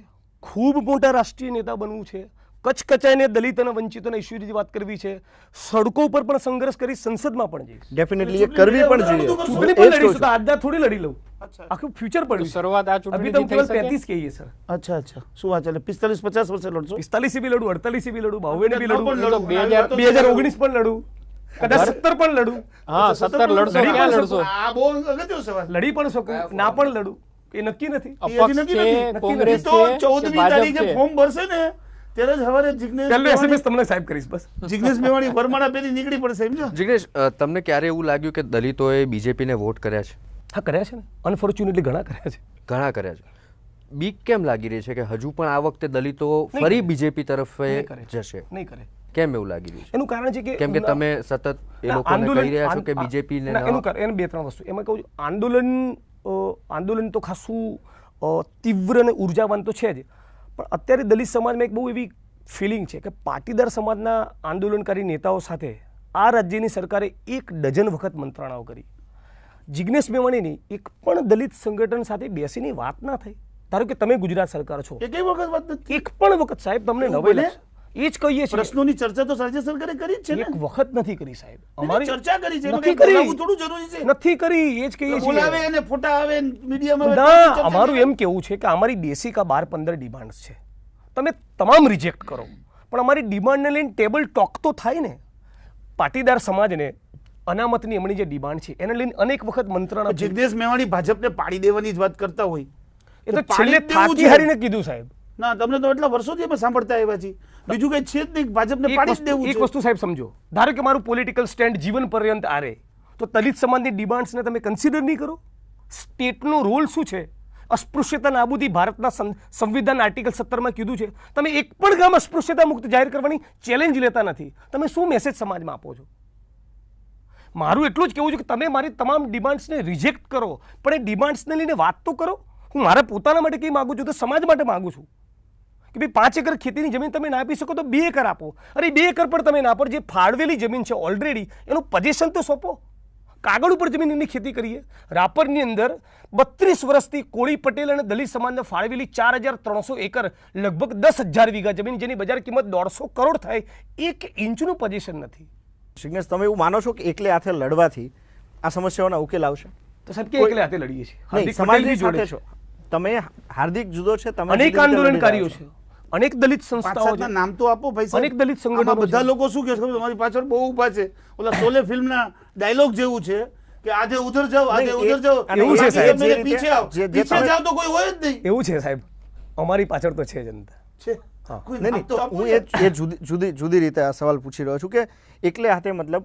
ખૂબ મોટા રાષ્ટ્રીય નેતા બનવું છે, કચકચાઈને દલિત અને વંચિતોના ઇસ્યુની વાત કરવી છે, સડકો ઉપર પણ સંઘર્ષ કરી, સંસદમાં પણ જઈશ. ડેફિનેટલી એ કરવી પણ જોઈએ. ચૂંટણી પણ લડીશું તો આજના થોડી લડી લઉં, આખું ફ્યુચર પડ્યું. શરૂઆત આ ચૂંટણી 35 કહીએ સર. અચ્છા શું વાત ચાલે? 45-50 વર્ષે લડશો? 45 બી લડું, 48 બી લડું, 52 બી લડું, 2019 પણ લડું, કદાચ 17 પણ લડું. હા, 17 લડશો, ક્યાં લડશો? આ બહુ અગત્યનો સવાલ. લડી પણ શકું, ના પણ લડું, એ નક્કી નથી. અપક્ષ છે, કોંગ્રેસ તો છે, 14મી તારીખે ફોર્મ ભરશે ને ત્યારે જ હવારે પહેલો SMS તમને સાહેબ કરીશ. બસ જિજ્ઞેશ મેવાણી વરમાળા પહેરી નીકળી પડશે, સમજો. જિજ્ઞેશ, તમને ક્યારે એવું લાગ્યું કે દલિતોએ બીજેપીને વોટ કર્યા છે? હા, કર્યા છે ને, અનફોર્ચ્યુનેટલી ઘણા કર્યા છે. ઘણા કર્યા છે. બીક કેમ લાગી રહી છે કે હજુ પણ આ વખતે દલિતો ફરી બીજેપી તરફ જશે? નહીં કરે. કેમ એવું લાગી રહ્યું છે? એનું કારણ છે કે કેમ કે તમે સતત એ લોકોને કહી રહ્યા છો કે બીજેપીને એને 2-3 વસ્તુ એમાં કહું છું. આંદોલન તો ખાસું તીવ્ર અને ઉર્જાવાન તો છે જ, પણ અત્યારે દલિત સમાજમાં એક બહુ એવી ફિલિંગ છે કે પાટીદાર સમાજના આંદોલનકારી નેતાઓ સાથે આ રાજ્યની સરકારે 1 ડઝન વખત મંત્રણાઓ કરી. જિજ્ઞેશ મેવાણીની એક પણ દલિત સંગઠન સાથે બેસીની વાત ના થઈ. ધારો કે તમે ગુજરાત સરકાર છો, એક વખત વાત નથી. એક પણ વખત સાહેબ તમને નવાઈ લાગશે. એ જ કહીએ છીએ, પ્રશ્નોની ચર્ચા તો રાજ્ય સરકારે કરી જ છે ને. એક વખત નથી કરી સાહેબ. અમારી ચર્ચા કરી છે, નથી કરી, થોડું જરૂરી છે. નથી કરી, એ જ કહીએ છીએ. બોલાવે અને ફોટા આવે મીડિયામાં. ના, અમારું એમ કેવું છે કે અમારી બેસિક આ 12-15 ડિમાન્ડ્સ છે, તમે તમામ રિજેક્ટ કરો, પણ અમારી ડિમાન્ડને લઈને ટેબલ ટોક તો થાય ને. પાટીદાર સમાજને અનામતની હમણાં જે ડિમાન્ડ છે એને લઈને અનેક વખત મંત્રણા. જિજ્ઞેશ મેવાણી ભાજપને પાડી દેવાની જ વાત કરતા હોય, એ તો છેલ્લે થાકી હારીને કીધું સાહેબ. ના, તમને તો એટલા વર્ષોથી અમે સાંભળતા આવ્યા છીએ. બીજું કઈ છે જ નહીં, ભાજપને પાડી જ દેવું છે. એક વસ્તુ સાહેબ સમજો, ધારો કે મારું પોલિટિકલ સ્ટેન્ડ જીવન પર્યંત આરે, તો દલિત સમાજની ડિમાન્ડ્સને તમે કન્સિડર નહીં કરો? સ્ટેટનો રોલ શું છે? અસ્પૃશ્યતા નાબૂદી ભારતના સંવિધાન આર્ટિકલ 17માં કીધું છે. તમે એક પણ ગામ અસ્પૃશ્યતા મુક્ત જાહેર કરવાની ચેલેન્જ લેતા નથી. તમે શું મેસેજ સમાજમાં આપો છો? મારું એટલું જ કહેવું છે કે તમે મારી તમામ ડિમાન્ડ્સને રિજેક્ટ કરો, પણ એ ડિમાન્ડ્સને લઈને વાત તો કરો. હું મારા પોતાના માટે કંઈ માગું છું તો સમાજ માટે માગું છું કે ભાઈ 5 એકર ખેતીની જમીન તમે ના આપી શકો તો 2 એકર આપો. અરે 2 એકર પણ તમે ના આપો, જે ફાળવેલી જમીન છે ઓલરેડી એનું પોઝેશન તો સોંપો. કાગળ ઉપર જમીનની ખેતી કરીએ. રાપરની અંદર 32 વર્ષથી કોળી પટેલ અને દલિત સમાજને ફાળવેલી 4300 એકર, લગભગ 10,000 વીઘા જમીન, જેની બજાર કિંમત 150 કરોડ થાય, 1 ઇંચનું પોઝેશન નથી. જિજ્ઞેશ, તમે એવું માનો છો કે એકલે હાથે લડવાથી આ સમસ્યાઓના ઉકેલ આવશે? તો સાહેબ કે એકલે હાથે લડીએ છીએ, નહીં, સમાજની સાથે છો તમે. હાર્દિક જુદો છે, તમે અનેક આંદોલનકારીઓ છે, અનેક દલિત સંસ્થાઓ છે. નામ તો આપો ભાઈ. અનેક દલિત સંગઠનો. બધા લોકો શું કહે છે તમારી પાછળ બહુ ઊભા છે, ઓલા શોલે ફિલ્મના ડાયલોગ જેવું છે કે આજે ઉધર જાઓ, આજે ઉધર જાઓ, એવું છે સાહેબ. પીછે આવો, પીછે જાઓ તો કોઈ હોય જ નહીં. એવું છે સાહેબ, અમારી પાછળ તો છે જનતા છે. નહીં, તો હું એ જુદી રીતે આ સવાલ પૂછી રહ્યો છું કે એકલે હાથે મતલબ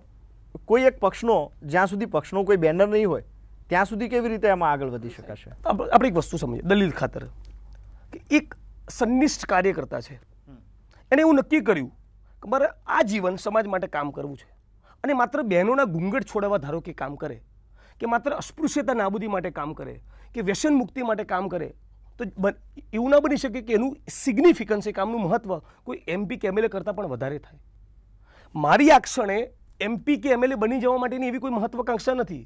કોઈ એક પક્ષનો, જ્યાં સુધી પક્ષનો કોઈ બેનર નહીં હોય ત્યાં સુધી કેવી રીતે એમાં આગળ વધી શકાશે? આપણે એક વસ્તુ સમજીએ દલિત ખાતર કે એક સંનિષ્ઠ કાર્યકર્તા છે, એને એવું નક્કી કર્યું કે મારે આ જીવન સમાજ માટે કામ કરવું છે, અને માત્ર બહેનોના ઘૂંઘટ છોડાવવા ધારો કે કામ કરે, કે માત્ર અસ્પૃશ્યતા નાબૂદી માટે કામ કરે, કે વ્યસન મુક્તિ માટે કામ કરે, તો એવું ના બની શકે કે એનું સિગ્નિફિકન્સ, એ કામનું મહત્વ કોઈ MP કે MLA કરતાં પણ વધારે થાય. મારી આ ક્ષણે MP કે MLA બની જવા માટેની એવી કોઈ મહત્વાકાંક્ષા નથી.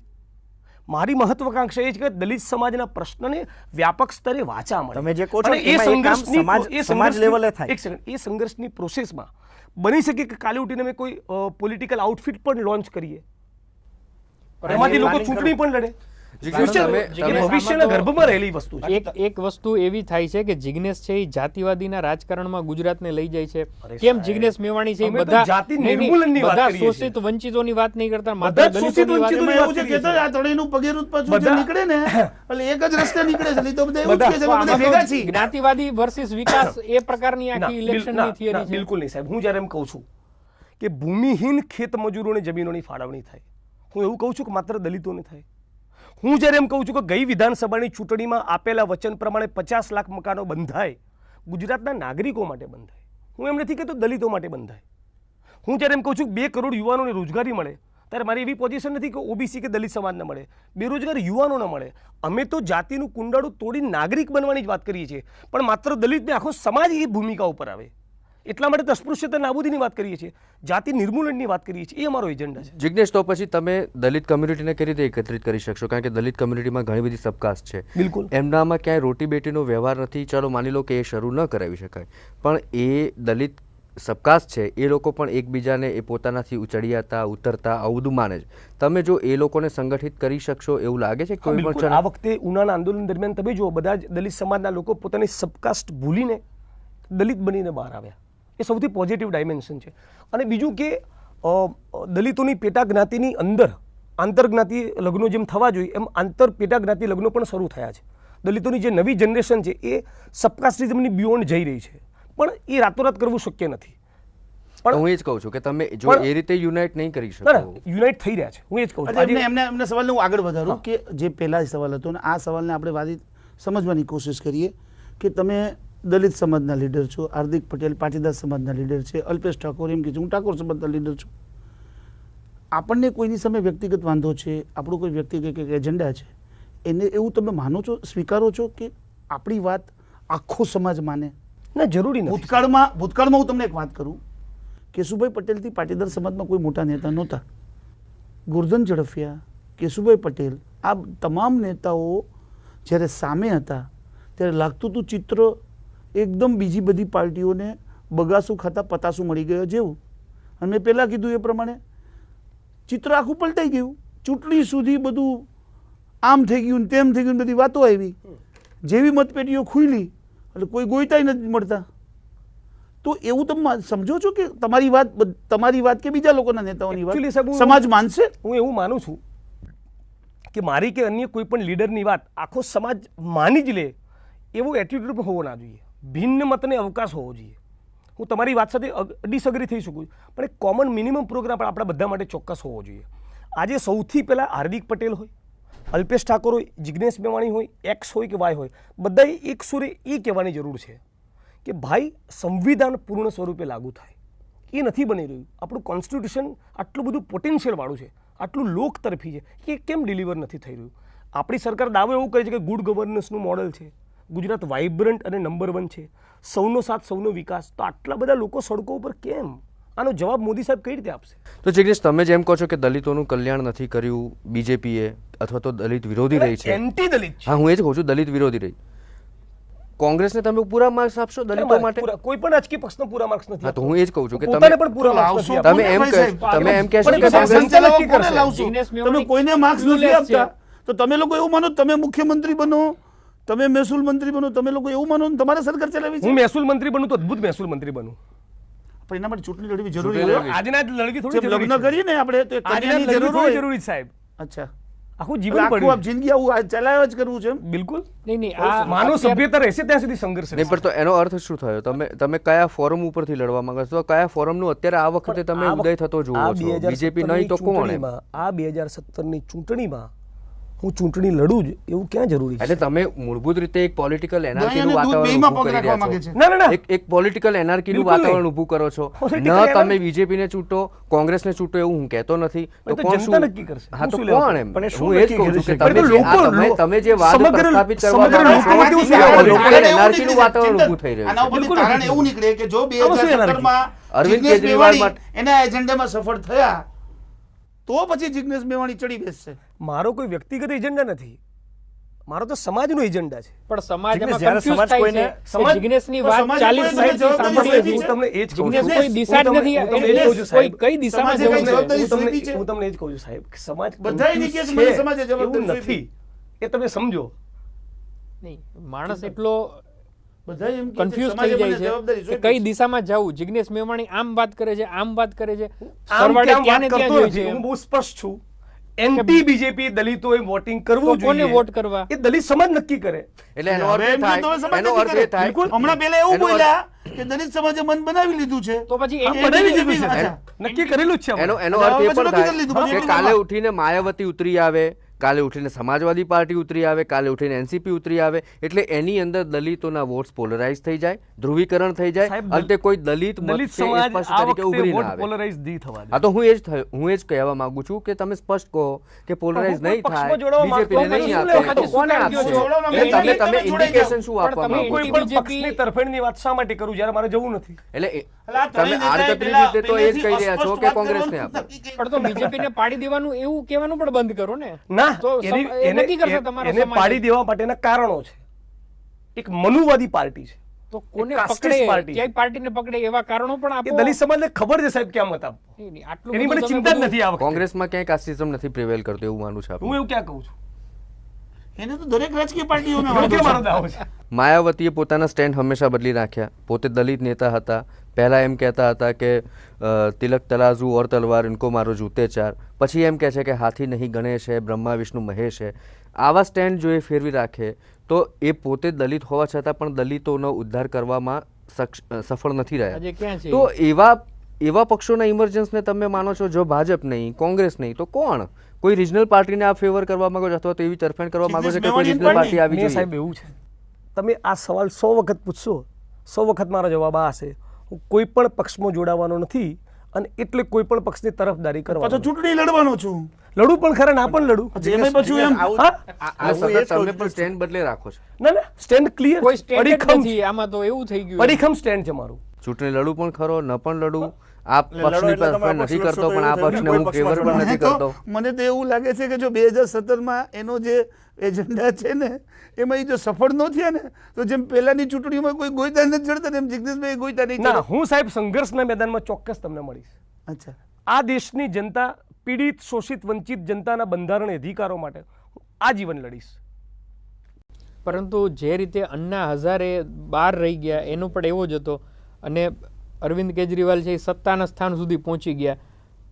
મારી મહત્વાકાંક્ષા એ છે કે દલિત સમાજના પ્રશ્નને વ્યાપક સ્તરે વાચા મળે. તમે જે કહો છો અને એ એમાં એક કામ સંઘર્ષની- સમાજ લેવલે થાય. એક સેકન્ડ, એ સંઘર્ષની પ્રોસેસમાં બની શકે કે કાલે ઉઠીને અમે કોઈ પોલિટિકલ આઉટફિટ પણ લોન્ચ કરીએ, એમાંથી લોકો ચૂંટણી પણ લડે. ભવિષ્યના ગર્ભમાં રહેલી વસ્તુ છે. એક વસ્તુ એવી થાય છે કે જિગ્નેશ છે એ જાતિવાદીના રાજકારણમાં ગુજરાતને લઈ જાય છે. કેમ જિગ્નેશ મેવાણી છે એ અમે તો બધા જાતિ નહીં, નહીં, નિર્મૂલનની વાત બધા કરીએ છીએ. શોષિત વંચિતોની વાત નહીં કરતા, બધા માત્ર જ શોષિત દલિતોની વાત. વંચિતોની એમાં વાત એવું છે કરીએ કે છીએ. આ ત્રણેયનું પગેરું પાછું જે બધા- નીકળે ને એટલે એક જ રસ્તે નીકળે છે. નહીં તો બધા એવું જ બધા- કહે છે, અમે બધા ભેગા છીએ. જ્ઞાતિવાદી વર્સિસ વિકાસ એ પ્રકારની ના, આખી ઇલેક્શનની થિયરી છે. બિલકુલ નહીં સાહેબ. હું જ્યારે એમ કહું છું કે ભૂમિહીન ખેત મજૂરોને જમીનોની ફાળવણી થાય, હું એવું કહું છું કે માત્ર દલિતોને થાય. હું જ્યારે એમ કહું છું કે ગઈ વિધાનસભાની ચૂંટણીમાં આપેલા વચન પ્રમાણે 50 લાખ મકાનો બંધાય, ગુજરાતના નાગરિકો માટે બંધાય. હું એમ નથી કહેતો દલિતો માટે બંધાય. હું જ્યારે એમ કહું છું 2 કરોડ યુવાનોને રોજગારી મળે, ત્યારે મારી એવી પોઝિશન નથી કે ઓબીસી કે દલિત સમાજને મળે, બેરોજગાર યુવાનોને મળે. અમે તો જાતિનું કુંડાળું તોડી નાગરિક બનવાની જ વાત કરીએ છીએ, પણ માત્ર દલિતને આખો સમાજ એ ભૂમિકા ઉપર આવે એટલા માટે તો અસ્પૃશ્યતા નાબૂદીની વાત કરીએ છીએ, જાતિ નિર્મૂલનની વાત કરીએ છીએ. એ અમારો એજન્ડા છે. જિગ્નેશ, તો પછી તમે દલિત કમ્યુનિટીને કઈ રીતે એકત્રિત કરી શકશો? કારણ કે દલિત કમ્યુનિટીમાં ઘણી બધી સબકાસ્ટ છે. બિલકુલ. એમનામાં ક્યાંય રોટી બેટીનો વ્યવહાર નથી. ચાલો માની લો કે એ શરૂ ન કરાવી શકાય, પણ એ દલિત સબકાસ્ટ છે, એ લોકો પણ એકબીજાને એ પોતાનાથી ચડિયાતા ઉતરતા આવું બધું માને છે. તમે જો એ લોકોને સંગઠિત કરી શકશો એવું લાગે છે? કોઈ બિલકુલ. પણ આ વખતે ઉનાના આંદોલન દરમિયાન તમે જુઓ, બધા જ દલિત સમાજના લોકો પોતાની સબકાસ્ટ ભૂલીને દલિત બનીને બહાર આવ્યા. એ સૌથી પોઝિટિવ ડાયમેન્શન છે. અને બીજું કે દલિતોની પેટા જ્ઞાતિની અંદર આંતરજ્ઞાતિ લગ્નો જેમ થવા જોઈએ એમ આંતર પેટા જ્ઞાતિ લગ્નો પણ શરૂ થયા છે. દલિતોની જે નવી જનરેશન છે એ સબકાસ્ટિઝમની બિયોન્ડ જઈ રહી છે, પણ એ રાતોરાત કરવું શક્ય નથી. પણ હું એ જ કહું છું કે તમે જો પણ- એ રીતે યુનાઇટ નહીં કરી શકો. યુનાઇટ થઈ રહ્યા છે. હું એ જ કહું છું. આજે આજે એમને સવાલને હું આગળ વધારું કે જે પહેલા સવાલ હતો ને આ સવાલને આપણે વાદી સમજવાની કોશિશ કરીએ કે તમે દલિત સમાજના લીડર છો, હાર્દિક પટેલ પાટીદાર સમાજના લીડર છે, અલ્પેશ ઠાકોર એમ કે છે હું ઠાકોર સમાજના લીડર છું. આપણને કોઈની સામે વ્યક્તિગત વાંધો છે, આપણું કોઈ વ્યક્તિગત એજન્ડા છે, એને એવું તમે માનો છો, સ્વીકારો છો કે આપણી વાત આખો સમાજ માને? ના, જરૂરી નથી. ભૂતકાળમાં હું તમને એક વાત કરું. કેશુભાઈ પટેલથી પાટીદાર સમાજમાં કોઈ મોટા નેતા નહોતા. ગુરધન ઝડફિયા, કેશુભાઈ પટેલ, આ તમામ નેતાઓ જ્યારે સામે હતા ત્યારે લાગતું હતું ચિત્ર એકદમ બીજી બધી પાર્ટીઓને બગાસું ખાતા પતાસું મળી ગયો જેવું. અને મેં પહેલાં કીધું એ પ્રમાણે ચિત્ર આખું પલટાઈ ગયું. ચૂંટણી સુધી બધું આમ થઈ ગયું તેમ થઈ ગયું, બધી વાતો આવી. જેવી મતપેટીઓ ખુલી એટલે કોઈ ગોઈતાય નથી મળતા. તો એવું તમે સમજો છો કે તમારી વાત કે બીજા લોકોના નેતાઓની Actually, વાત સાહેબ, હું- સમાજ માનશે? હું એવું માનું છું કે મારી કે અન્ય કોઈ પણ લીડરની વાત આખો સમાજ માની જ લે એવો એટીટ્યુડ પણ હોવો ના જોઈએ. ભિન્ન મતને અવકાશ હોવો જોઈએ. હું તમારી વાત સાથે ડિસઅગ્રી થઈ શકું છું, પણ એક કોમન મિનિમમ પ્રોગ્રામ પણ આપણા બધા માટે ચોક્કસ હોવો જોઈએ. આજે સૌથી પહેલાં હાર્દિક પટેલ હોય, અલ્પેશ ઠાકોર હોય, જિગ્નેશ મેવાણી હોય, એક્સ હોય કે વાય હોય, બધાએ એક સુરે એ કહેવાની જરૂર છે કે ભાઈ સંવિધાન પૂર્ણ સ્વરૂપે લાગુ થાય. એ નથી બની રહ્યું. આપણું કોન્સ્ટિટ્યુશન આટલું બધું પોટેન્શિયલ વાળું છે, આટલું લોકતરફી છે, કે કેમ ડિલિવર નથી થઈ રહ્યું? આપણી સરકાર દાવો એવું કરે છે કે ગુડ ગવર્નન્સનું મોડલ છે, ગુજરાત વાઇબ્રન્ટ અને નંબર 1 છે, સૌનો સાથ સૌનો વિકાસ. તો આટલા બધા લોકો સડકો ઉપર કેમ? આનો જવાબ મોદી સાહેબ કઈ રીતે આપશે? તો જિગ્નેશ, તમે જેમ કહો છો કે દલિતોનું કલ્યાણ નથી કર્યું બીજેપીએ અથવા તો દલિત વિરોધી રહી છે. એન્ટી દલિત છે. હા, હું એ જ કહું છું, દલિત વિરોધી રહી. કોંગ્રેસને તમે પૂરા માર્ક્સ આપશો દલિતો માટે? કોઈ પણ રાજકીય પક્ષનો પૂરા માર્ક્સ નથી. હા, તો હું એ જ કહું છું કે પોતાને તમે પણ પૂરા માર્ક્સ નથી. લાવશો તમે એમ કોને કહે- ભાઈ તમે એમ કહેશો પણ કે તમે કોંગ્રેસ- સંચાલક નક્કી કોને કરશે? લાવશો? જિગ્નેશ તમે મેવાણી કોઈને માર્ક્સ નથી clueless છે. આપતા તો તમે લોકો એવું માનો તમે મુખ્યમંત્રી બનો, તમે મહેસૂલ મંત્રી બનો, તમે લોકો એવું માનો ને તમારે સરકાર ચલાવી હું છે? મહેસૂલ મંત્રી બનું તો અદ્ભુત મહેસૂલ મંત્રી બનું. પણ એના માટે ચૂંટણી લડવી જરૂરી ચૂંટણી હોય. લડવી. આજના લડકી થોડી જેમ જરૂરી લગ્ન છે. કરીએ ને આપણે તો એક આજના કન્યાની લડકી જરૂર થોડી હોય. જરૂરી છે, સાહેબ. અચ્છા, આખું એટલે જીવન આખું પડ્યું આપ જિંદગી આવું ચલાવ્યા જ કરવું છે એમ? બિલકુલ. નહીં, આ માનવ સભ્યતા રહેશે ત્યાં સુધી સંઘર્ષ નહીં, રહેશે. પણ તો એનો અર્થ શું થયો? તમે કયા ફોરમ ઉપરથી લડવા માંગો છો? કયા ફોરમનું અત્યારે આ વખતે તમે આ ઉદય થતો આ જુઓ છો? 2017 બીજેપી નહીં તો કોણ? એમ? આ 2017ની ચૂંટણીમાં હું ચૂંટણી લડું જ એવું ક્યાં જરૂરી છે? એટલે તમે મૂળભૂત રીતે એક પોલિટિકલ દહીં એનાર્કીનું અને દૂધ વાતાવરણ બેયમાં ઊભું પગ કરી રાખવા રહ્યા માંગે છો. છે. ના, ના, ના. એક પોલિટિકલ એનાર્કીનું બિલકુલ નહીં. વાતાવરણ ઊભું કરો છો. Political ન એનાર્કી- તમે બીજેપીને ચૂંટો, કોંગ્રેસને ચૂંટો એવું હું કહેતો નથી. તો તો કોણ જનતા શું? નક્કી કરશે. હા, તો હું શું લેવા કોણ એમ? પણ એ શું હું એ જ નક્કી કહું છું કરી કે શકે? તમે પણ જે- લોકો- તમે જે વાદ સમગ્ર- પ્રસ્થાપિત કરવા સમગ્ર માંગો છો, લોકોમાંથી એ શું લોકોને તારણ એવું એનાર્કીનું નીકળે, વાતાવરણ ચિંતન, ઊભું થઈ રહ્યું આના છે. ઉપરથી બિલકુલ તારણ નથી. એવું નીકળે કે જો આમાં શું 2017 માં અરવિંદ જિગ્નેશ કેજરીવાલ મેવાણી એના એજન્ડામાં સફળ થયા તો પછી જિગ્નેશ મેવાણી ચડી બેસશે. મારો કોઈ વ્યક્તિગત એજન્ડા નથી, મારો તો સમાજનો એજન્ડા છે. પણ સમાજ જિગ્નેશ, એમાં જ્યારે confuse સમાજ થાય કોઈને- છે. સમાજ- જિગ્નેશની તો વાત સમાજે 40 કોઈ મિનિટથી સાંભળી જવાબદારી હતી. હું તમને એ જ કહું જિગ્નેશ છું. કોઈ દિશા જ હું નથી. તમને એ જ કહું છું, સાહેબ. કઈ દિશામાં સમાજે જવું કઈ છે? જવાબદારી હું સોંપી છે? તમને એ જ કહું છું સાહેબ કે સમાજ બધાય ની confuse કે મને છે. સમાજે જવાબદારી એવું નથી, એ તમે સમજો. નહીં, માણસ એટલો બધા એમ કહે છે કે કન્ફ્યુઝ સમાજે થઈ મને જાય છે જવાબદારી કે સોંપી કઈ છે. દિશામાં જવું. જિગ્નેશ મેવાણી આમ વાત કરે છે, આમ વાત કરે છે, આમ સરવાળે કેમ ત્યાં ને વાત ત્યાં કરતો જોઈ નથી. છે. હું બહુ સ્પષ્ટ છું. એન્ટી બીજેપી દલિતોએ વોટિંગ કરવું તો કોને જોઈએ. વોટ કરવા? એ દલિત સમાજ નક્કી કરે. એટલે એનો અર્થ હવે એ એમ કે તમે થાય સમાજ એનો નથી અર્થ કરે. એ થાય બિલકુલ. હમણાં પહેલા એવું એનો અર્થ- બોલ્યા કે દલિત સમાજે મન બનાવી લીધું છે. તો પછી આમ એમ બનાવી બનાવી દીધું છે. અચ્છા. નક્કી કરેલું જ છે એનો અમારે. એનો એટલે અર્થ એ હવે પણ પછી નક્કી કરી લીધું, થાય પછી કે કાલે એમાં- ઉઠીને માયાવતી ઉતરી આવે, કાલે ઉઠીને સમાજવાદી પાર્ટી ઉતરી આવે, કાલે ઉઠીને એનસીપી ઉતરી આવે, એટલે એની અંદર દલિતોના વોટ્સ પોલરાઇઝ થઈ જાય, ધ્રુવીકરણ થઈ જાય, સાહેબ, અંતે કોઈ દલિત મત દલિત છે એ સમાજ સ્પષ્ટ આ તરીકે વખતે ઉભરી વોટ ના આવે. પોલરાઇઝ નહીં થવા દે. હા, તો હું એ જ કહેવા માંગુ છું કે તમે સ્પષ્ટ કહો કે પોલરાઇઝ હું કોઈ નહીં પક્ષમાં થાય, જોડાવા બીજેપીને માંગતો નહીં નથી. આપે, તો શું કોને કામ આપશે? જોડાવા એટલે માંગો? તમે તમે ઇન્ડિકેશન શું પણ આપવા તમે માંગો કોઈ છો? પણ BJP પક્ષની તરફેણની વાત શા માટે કરું જ્યારે મારે જવું નથી? એટલે એટલે આ તમે ત્રણેય આડકતરી નેતાએ રીતે તો એ જ કહી પહેલેથી રહ્યા છો અસ્પષ્ટ કે વાત કોંગ્રેસને કરવાનું આપે. નક્કી પણ તો બીજેપીને પાડી દેવાનું એવું કહેવાનું પણ બંધ કરો ને. ના, તો એની- એ નક્કી કરશે તમારો એને સમાજ. પાડી દેવા માટેના કારણો છે. એક મનુવાદી પાર્ટી છે. તો કોને એક casteist પકડે, પાર્ટી. ક્યાંય પાર્ટીને પકડે એવા કારણો પણ એ આપો. દલિત સમાજને ખબર છે સાહેબ ક્યાં મત આપવો. નહીં, નહીં, આટલું એની બધું મને તમે ચિંતા જ બધું- નથી આ વખતે. કોંગ્રેસમાં ક્યાંય કાસ્ટિઝમ નથી પ્રિવેલ કરતો એવું માનું છે હું આપનું? એવું ક્યાં કહું છું? એને તો દરેક રાજકીય પાર્ટીઓને એવું વાંધો કેમ છે. મારો દાવો છે? માયાવતીએ પોતાના સ્ટેન્ડ હંમેશા બદલી રાખ્યા. પોતે દલિત નેતા હતા. પહેલા એમ કહેતા હતા કે તિલક તરાજુ ઓર તલવાર ઇનકો મારો જૂતે ચાર. પછી એમ કહે છે કે હાથી નહીં ગણેશ है, બ્રહ્મા વિષ્ણુ મહેશ है. આવા સ્ટેન્ડ જો એ ફેરવી રાખે તો એ પોતે દલિત હોવા છતાં પણ દલિતોનો ઉદ્ધાર કરવામાં સફળ નથી રહ્યા. આજે ક્યાં છે? તો એવા પક્ષોના ઇમર્જન્સને તમે માનો છો? જો ભાજપ નહીં, કોંગ્રેસ નહીં, તો કોણ? કોઈ રિજનલ પાર્ટીને આપ ફેવર કરવા માંગો છો અથવા તો એવી તરફેણ કરવા માંગો છો કે કોઈ જિગ્નેશ રિજનલ પાર્ટી આવી મેં જોઈએ? સાહેબ એવું છે, તમે આ સવાલ 100 વખત પૂછશો, 100 વખત મારો જવાબ આ હશે. હું કોઈ પણ પક્ષમાં જોડાવાનો નથી અને એટલે કોઈ પણ પક્ષની તરફદારી પાછો કરવાનો. ચૂંટણી લડવાનો છું. લડું પણ ખરા, ના પણ લડું. એમાં પાછું એમ હા? આ સતત તમે પણ સ્ટેન્ડ બદલે રાખો છો. ના ના, સ્ટેન્ડ ક્લિયર. કોઈ સ્ટેન્ડ જ નથી આમાં, તો એવું થઈ ગયું. અડીખમ સ્ટેન્ડ છે મારું. ચૂંટણી લડું પણ ખરો, ન પણ લડું. આપ લડો પક્ષની એટલે તમે તરફેણ નથી પક્ષ કરતો, પણ આ લડશો તો પક્ષને કોઈ હું પક્ષમાં ફેવર પણ નથી કરતો. મને તો એવું લાગે છે કે જો 2017માં એનો જે એજન્ડા છે ને એમાં એ જો સફળ ન થયા ને તો જેમ પહેલાની ચૂંટણીઓમાં કોઈ ગોઈતા નથી ચડતા ને એમ જિગ્નેશભાઈ ગોઈતા નહીં ના, ચડે. હું સાહેબ સંઘર્ષના મેદાનમાં ચોક્કસ તમને મળીશ. અચ્છા, આ દેશની જનતા, પીડિત, શોષિત, વંચિત જનતાના બંધારણીય અધિકારો માટે હું આજીવન લડીશ. પરંતુ જે રીતે અન્ના હઝારે બહાર રહી ગયા એનો પણ એવો જ હતો, અને અરવિંદ કેજરીવાલ છે એ સત્તાના સ્થાન સુધી પહોંચી ગયા.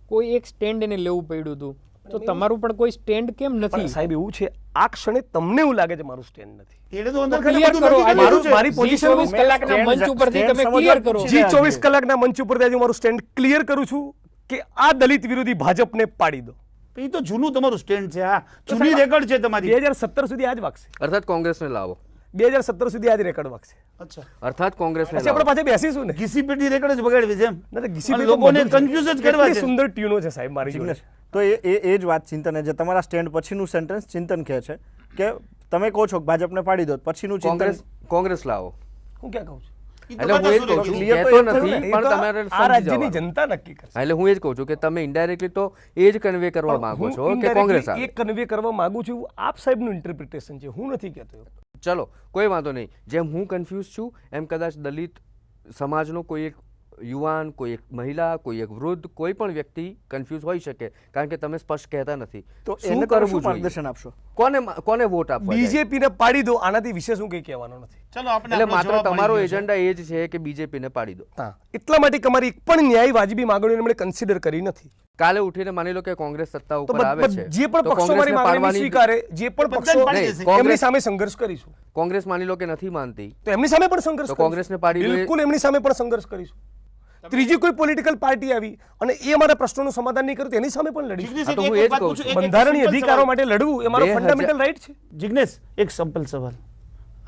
કોઈ એક સ્ટેન્ડ એને લેવું પડ્યું હતું. તો તમારું પણ કોઈ સ્ટેન્ડ કેમ પણ નથી? સાહેબ એવું છે, આ ક્ષણે તમને એવું લાગે છે મારું સ્ટેન્ડ નથી. એને તો અંદર તો ખાલી clear બધું કરો. નક્કી આજે કરેલું છે. મારી position જી 24 કલાકના મંચ ઉપરથી તમે stand ક્લિયર કરો. સમજવા જી પૂછી 24 કલાકના મંચ ઉપર આજે મારું સ્ટેન્ડ ક્લિયર કરું છું કે આ દલિત વિરોધી ભાજપને પાડી દો. એ તો જૂનું તમારું સ્ટેન્ડ છે. હા, જૂની રેકર્ડ છે તમારી. 2017 સુધી આજ વાગશે. અર્થાત કોંગ્રેસને લાવો. 2017 સુધી આજ રેકર્ડ વાગશે. અચ્છા, અર્થાત કોંગ્રેસને પછી આપણે લાવો. પાછા બેસીશું ને. ઘીસી પેટી રેકર્ડ જ બગાડવી છે એમ. ના, તો ઘીસી અને પેટી લોકોને બધું છે. confuse જ કરવા કેટલી છે. સુંદર ટ્યુનો છે સાહેબ મારી જોડે. જિગ્નેશ, તો એ જ વાત ચિંતન છે. તમારા સ્ટેન્ડ પછીનું સેન્ટેન્સ ચિંતન કહે છે કે તમે કહો છો કે ભાજપને પાડી દો, પછીનું ચિંતન કોંગ્રેસ લાવો. હું ક્યાં કહું છું? એટલે હું એ જ કહું છું, clear તો કહેતો એ થયું નથી, ને. એ પણ તો તમારે આ સમજી રાજ્યની જવાનું. જનતા નક્કી કરશે. એટલે હું એ જ કહું છું કે તમે ઇનડાયરેક્ટલી તો એ જ કન્વે કરવા માંગો હું છો કે indirectly કોંગ્રેસ આવે. એક કન્વે કરવા માંગુ છું, એવું આપ સાહેબનું ઇન્ટરપ્રિટેશન છે, હું નથી કહેતો એવું. ચલો, કોઈ વાંધો નહીં. જેમ હું કન્ફ્યુઝ છું એમ કદાચ દલિત સમાજનો કોઈ એક યુવાન, કોઈ એક મહિલા, કોઈ એક વૃદ્ધ, કોઈ પણ વ્યક્તિ કન્ફ્યુઝ હોઈ શકે, કારણ કે તમે સ્પષ્ટ કહેતા નથી. તો શું એને કરવું શું જોઈએ? માર્ગદર્શન આપશો? કોને વોટ આપવા જાય? બીજેપીને પાડી દો, આનાથી વિશેષ હું કંઈ કહેવાનો નથી. ચલો આપણે એટલે આપણો માત્ર જવાબ તમારો મળી ગયો છે. એજન્ડા એ જ છે કે બીજેપીને પાડી દો. હા, એટલા માટે કે અમારી એક પણ ન્યાય વાજબી માંગણીઓને મેં કન્સિડર કરી નથી. કાલે ઉઠીને માની લો કે કોંગ્રેસ સત્તા તો ઉપર આવે છે, જે પણ તો પક્ષો મારી કોંગ્રેસને માંગણી પાડવાની- સ્વીકારે, જે પણ બધાને પક્ષો પાડી નહીં, દેશે. કોંગ્રેસ- એમની સામે સંઘર્ષ કરીશું. કોંગ્રેસ માની લો કે નથી માનતી, તો એમની સામે પણ સંઘર્ષ તો કરીશું. કોંગ્રેસને પાડી દો એ- બિલકુલ એમની સામે પણ સંઘર્ષ કરીશું. ત્રીજી કોઈ પોલિટિકલ પાર્ટી આવી અને એ અમારા પ્રશ્નોનું સમાધાન નહીં કરે તો એની સામે પણ લડીશું. જિગ્નેશ, હા, તો એક હું એ જ વાત કહું પૂછું, છું. એક બંધારણીય simple અધિકારો સવાલ. માટે લડવું એ મારો 2000 ફંડામેન્ટલ રાઈટ છે. જિગ્નેશ, એક સિમ્પલ સવાલ.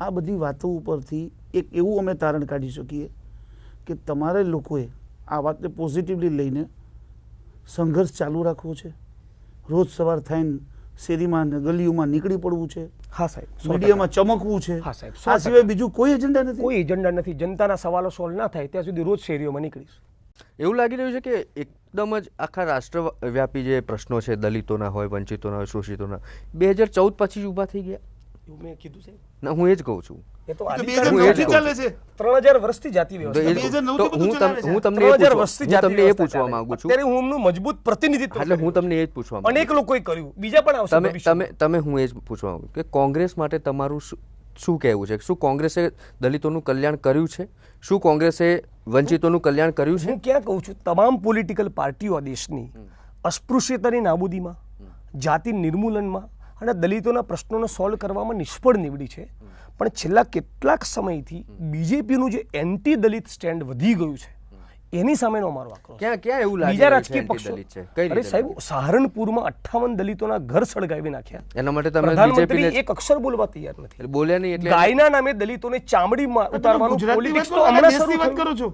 આ બધી વાતો ઉપરથી એક એવું અમે તારણ કાઢી શકીએ કે તમારે લોકોએ આ વાતને પોઝિટિવલી લઈને સંઘર્ષ ચાલુ રાખવો છે. રોજ સવાર થઈને શેરીમાં ને ગલીઓમાં નીકળી પડવું છે. હા સાહેબ, 100%. મીડિયામાં ચમકવું છે. હા સાહેબ, 100%. આ સિવાય બીજું કોઈ એજન્ડા નથી. કોઈ એજન્ડા નથી. જનતાના સવાલો સોલ્વ ના થાય ત્યાં સુધી રોજ શેરીઓમાં નીકળીશ. એવું લાગી રહ્યું છે કે એકદમ જ આખા રાષ્ટ્રવ્યાપી જે પ્રશ્નો છે દલિતોના હોય, વંચિતોના હોય, શોષિતોના 2014 પછી જ ઊભા થઈ ગયા. એવું મેં કીધું છે. ના, હું એ જ કહું છું. એ તો તો આદિકાળ 2009 થી ચાલે છે. 3000 વર્ષથી જાતિ તો વ્યવસ્થા એ- 2009 તો થી બધું ચાલે છે. હું તમને એ 3000 પૂછવા- વર્ષથી હું જાતિ તમને એ વ્યવસ્થા પૂછવા ચાલે. માંગુ છું. અત્યારે હું એમનું મજબૂત પ્રતિનિધિત્વ એટલે હું કરું. તમને એ જ પૂછવા માંગુ અનેક છું. લોકોએ કર્યું, બીજા પણ આવશે તમે ભવિષ્યમાં. તમે તમે હું એ જ પૂછવા માંગુ કે કોંગ્રેસ માટે તમારું શું કહેવું છે? શું કોંગ્રેસે દલિતોનું કલ્યાણ કર્યું છે? શું કોંગ્રેસે વંચિતોનું કલ્યાણ કર્યું છે? હું ક્યાં કહું છું, તમામ પોલિટિકલ પાર્ટીઓ આ દેશની અસ્પૃશ્યતાની નાબૂદીમાં, જાતિ નિર્મૂલનમાં અને દલિતોના પ્રશ્નોને સોલ્વ કરવામાં નિષ્ફળ નીવડી છે. પણ છેલ્લા કેટલાક સમયથી બીજેપીનું જે એન્ટી દલિત સ્ટેન્ડ વધી ગયું છે, એની સામેનો અમારો આક્રોશ. ક્યાં એવું લાગી બીજા રહ્યું છે રાજકીય પક્ષો, anti-દલિત છે? કઈ અરે રીતે? સાહેબ, સહારનપુરમાં 58 દલિતોના ઘર સળગાવી નાખ્યા. એના માટે તમે પ્રધાનમંત્રી બીજેપીને એક અક્ષર બોલવા તૈયાર નથી. બોલ્યા નહીં એટલે ગાયના નામે દલિતોને ચામડીમાં તમે ઉતારવાનું ગુજરાતની પોલિટિક્સ વાત તો કરો, હમણાં દેશની શરૂ વાત થયું. કરો છો.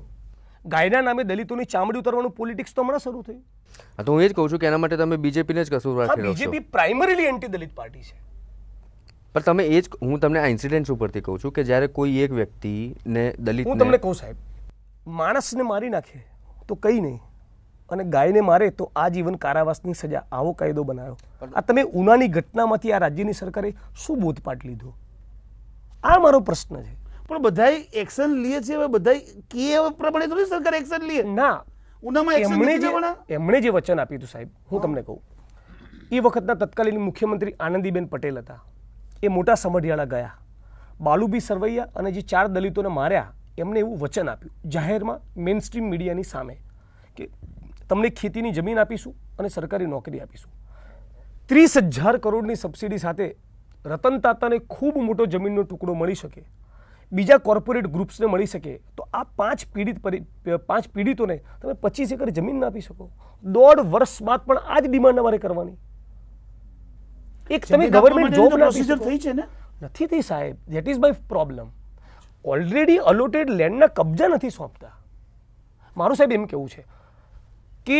ગાયના નામે દલિતોની ચામડી ઉતારવાનું પોલિટિક્સ તો હમણાં શરૂ થયું. હા, તો હું એ જ કહું છું કે એના માટે તમે બીજેપીને જ કસૂરવાર હા, ઠેરવશો. બીજેપી પ્રાઇમરીલી એન્ટી દલિત પાર્ટી છે. પણ તમે એ જ હું તમને આ ઇન્સિડન્ટ્સ ઉપરથી કહું છું કે જ્યારે કોઈ એક વ્યક્તિને હું તમને દલિતને કહું સાહેબ, માણસને મારી નાખે તો કઈ નહીં, અને ગાયને મારે તો આજીવન કારાવાસની સજા, આવો કાયદો બનાવ્યો. આ તમે ઉનાની ઘટનામાંથી આ રાજ્યની સરકારે શું બોધપાઠ લીધો? આ મારો પ્રશ્ન છે. પણ બધાય એક્શન લે છે, હવે બધાય કે એ પ્રમાણે થોડી સરકાર એક્શન લે. ના, ઉનામાં એક્શન એમણે નથી લેવાના. એમણે જે વચન આપ્યું હતું સાહેબ, હું તમને કહું, એ વખતના તત્કાલીન મુખ્યમંત્રી આનંદીબેન પટેલ હતા. એ મોટા સમઢિયાળા ગયા, બાલુબી સરવૈયા અને જે 4 દલિતોને માર્યા, એમને એવું વચન આપ્યું જાહેરમાં મેઇન સ્ટ્રીમ મીડિયાની સામે કે તમને ખેતીની જમીન આપીશું અને સરકારી નોકરી આપીશું. 30,000 કરોડની સબસિડી સાથે રતન તાતાને ખૂબ મોટો જમીનનો ટુકડો મળી શકે, બીજા કોર્પોરેટ ગ્રુપ્સને મળી શકે, તો આ 5 પીડિતોને તમે 25 એકર જમીન ના આપી શકો? 1.5 વર્ષ બાદ પણ આ જ ડિમાન્ડ અમારે કરવાની. એક તમે જમીન આપવા ગવર્મેન્ટ માટેની જોબ તો ના આપી procedure શકો? થઈ છે ને. નથી થઈ સાહેબ, that is my problem. Already allotted લેન્ડના કબજા નથી સોંપતા. મારું સાહેબ એમ કેવું છે કે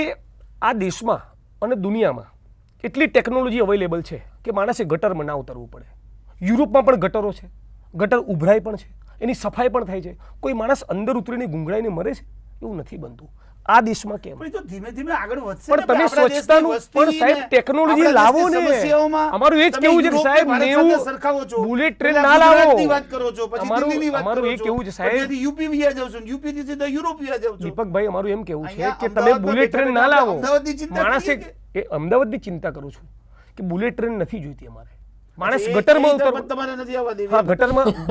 આ દેશમાં અને દુનિયામાં એટલી ટેકનોલોજી અવેલેબલ છે કે માણસે ગટરમાં ના ઉતરવું પડે. યુરોપમાં પણ ગટરો છે, ગટર ઉભરાય પણ છે, એની સફાઈ પણ થાય છે. કોઈ માણસ અંદર ઉતરીને ગુંગળાઈને મરે છે એવું નથી બનતું. આ દેશમાં કેમ? પણ એ તો ધીમે ધીમે આગળ વધશે પણ ને. તમે આપણા દેશની સ્વચ્છતાનું વસ્તી પણ સાહેબ ને ટેકનોલોજી આપણા લાવો દેશની ને. સમસ્યાઓમાં અમારું એ જ તમે કેવું છે કે યુરોપને સાહેબ ભારત સાથે 90 સરખાવો છો. બુલેટ ટ્રેન પહેલા ના લાવો. ગુજરાતની વાત કરો છો, પછી અમારું- દિલ્હીની વાત અમારું કરો એ છો, કેવું છે સાહેબ. પછી યુપી વ્યા જાવ છો, યુપી થી સીધા યુરોપ વ્યા જાવ છો. દીપકભાઈ, અમારું એમ કેવું છે અહીંયા કે તમે અમદાવાદમાં બુલેટ ટ્રેન ના બેઠા લાવો. અમદાવાદની ચિંતા માણસે કરીએ એ અમદાવાદની ચિંતા કરું છું કે બુલેટ ટ્રેન નથી જોઈતી અમારે. માણસ એ- ગટરમાં એ ઉતર તરફ તમારે નથી આવવા દેવી. હા,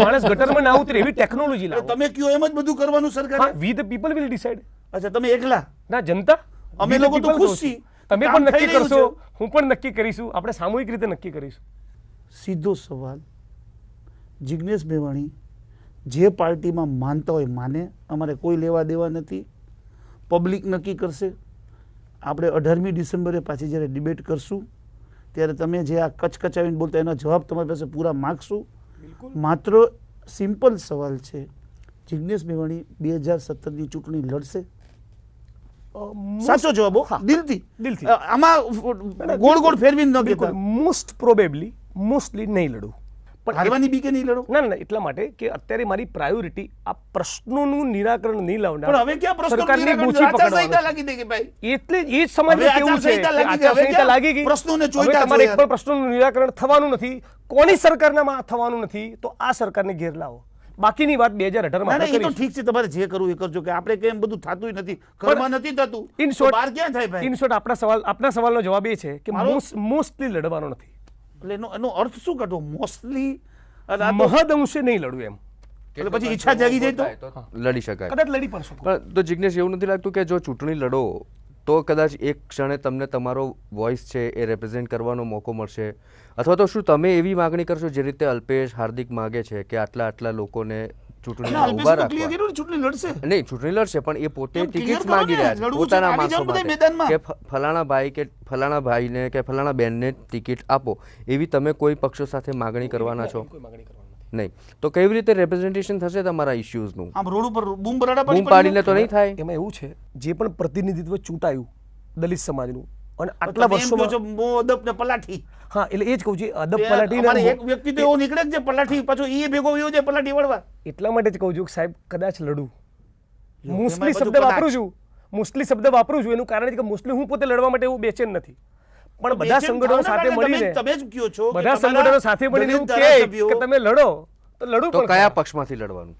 માણસ ગટરમાં ના ઉતરે એવી ટેકનોલોજી એટલે લાવો. તમે કયો એમ જ બધું કરવાનું સરકારે. હા, વી ધ પીપલ વિલ ડિસાઇડ. અચ્છા, તમે એકલા. ના, જનતા. અમે We the લોકો તો people ખુશ કહું છું. છીએ. તમે કામ પણ થઈ નક્કી રહ્યું કરશો, છે. હું પણ નક્કી કરીશું, આપણે સામૂહિક રીતે નક્કી કરીશું. સીધો સવાલ, જિગ્નેશ મેવાણી જે પાર્ટીમાં માનતા હોય માને, અમારે કોઈ લેવા દેવા નથી. પબ્લિક નક્કી કરશે. આપણે 18મી ડિસેમ્બરે પાછી જ્યારે ડિબેટ કરશું ત્યારે તમે જે આ કચકચાવીને બોલતા એનો જવાબ તમારી પાસે પૂરા માગશું. માત્ર સિમ્પલ સવાલ છે, જિગ્નેશ મેવાણી 2017ની ચૂંટણી લડશે? સાચો જવાબ હો, દિલથી. દિલથી. આમાં ગોળ ગોળ ફેરવીને ન બિલકુલ, કહેતા. મોસ્ટ પ્રોબેબલી મોસ્ટલી નહીં લડું. પણ હારવાની બીકે નહીં લડો. ના, એટલા માટે કે અત્યારે મારી પ્રાયોરિટી આ પ્રશ્નોનું નિરાકરણ નહીં લાવનાર પણ હવે ક્યાં પ્રશ્નો સરકારની નિરાકરણ ગોચી આચારસંહિતા પકડવાનો. લાગી દે કે ભાઈ. એટલે એ જ સમાજમાં હવે કેવું છે આચારસંહિતા કે લાગી ગઈ. હવે આચારસંહિતા ક્યાં લાગી ગઈ. પ્રશ્નોને હવે ચોઈટા તમારે છો એક પણ પ્રશ્નોનું નિરાકરણ થવાનું નથી. કોની સરકારમાં થવાનું નથી, તો આ સરકારને ઘેર લાવો. બાકીની વાત 2018 ના, માં ના, એ તો કરીશું. ઠીક છે, તમારે જે કરવું એ કરજો. કે આપણે કેમ બધું થતું નથી, ઘરમાં નથી થતું, ઇન તો શોર્ટ, બહાર ક્યાં થાય ભાઈ? ઇન શોર્ટ, આપણા સવાલનો જવાબ એ છે કે મોસ્ટલી લડવાનો નથી. એટલે એનો અર્થ શું કાઢો? મોસ્ટલી મહદ અંશે નહીં લડવું એમ. એટલે પછી ઈચ્છા જાગી જાય તો લડી શકાય. કદાચ લડી પણ શકું. પણ તો જિગ્નેશ, એવું નથી લાગતું કે જો ચૂંટણી લડો તો કદાચ એક ક્ષણે તમને તમારો વોઇસ છે એ રેપ્રેઝેન્ટ કરવાનો મોકો મળશે? અથવા તો શું તમે એવી માગણી કરશો જે રીતે અલ્પેશ હાર્દિક માગે છે કે આટલા લોકોને ચૂંટણીમાં અલ્પેશ ઊભા તો clear રાખવા? કર્યું ને, ચૂંટણી લડશે. નહીં, ચૂંટણી લડશે, પણ એ પોતે કેમ clear ટિકિટ્સ કરો માંગી ને, રહ્યા છે લડવું છે, પોતાના આવી માણસો જાઓ બધા માટે મેદાનમાં. કે ફલાણા ભાઈ કે ફલાણા ભાઈને કે ફલાણા બેનને ટિકિટ આપો, એવી તમે કોઈ પક્ષો સાથે માગણી કરવાના છો? કોઈ માગણી કરવાની નથી. નહીં. તો કેવી રીતે રેપ્રેઝન્ટેશન થશે તમારા ઇશ્યુઝનું? આમ રોડ ઉપર બૂમ બરાડા બૂમ પાડીને તો નહીં થાય. એમાં એવું છે, જે પણ પ્રતિનિધિત્વ ચૂંટાયું દલિત સમાજનું અને આટલા વર્ષોમાં, મોદપ ને પલાઠી. હા, એટલે એ જ કહું છું, અદબ અમારે પલાટીને એક વ્યક્તિ તો એવો નીકળે જ જે પલાઠી પાછો એ ભેગો વયો જાય પલાઠી વળવા. એટલા માટે જ કહું છું કે સાહેબ કદાચ લડું. એમાં મોસ્ટલી બધું શબ્દ કદાચ. વાપરું છું. મોસ્ટલી શબ્દ વાપરું છું એનું કારણ છે કે મોસ્ટલી હું પોતે લડવા માટે એવું બેચેન નથી, પણ બધા સંગઠનો સાથે મળીને તમે જ કહો છો બધા સંગઠનો સાથે મળીને એવું કહે કે તમે લડો તો લડો. તો પણ કયા પક્ષમાંથી લડવાનું?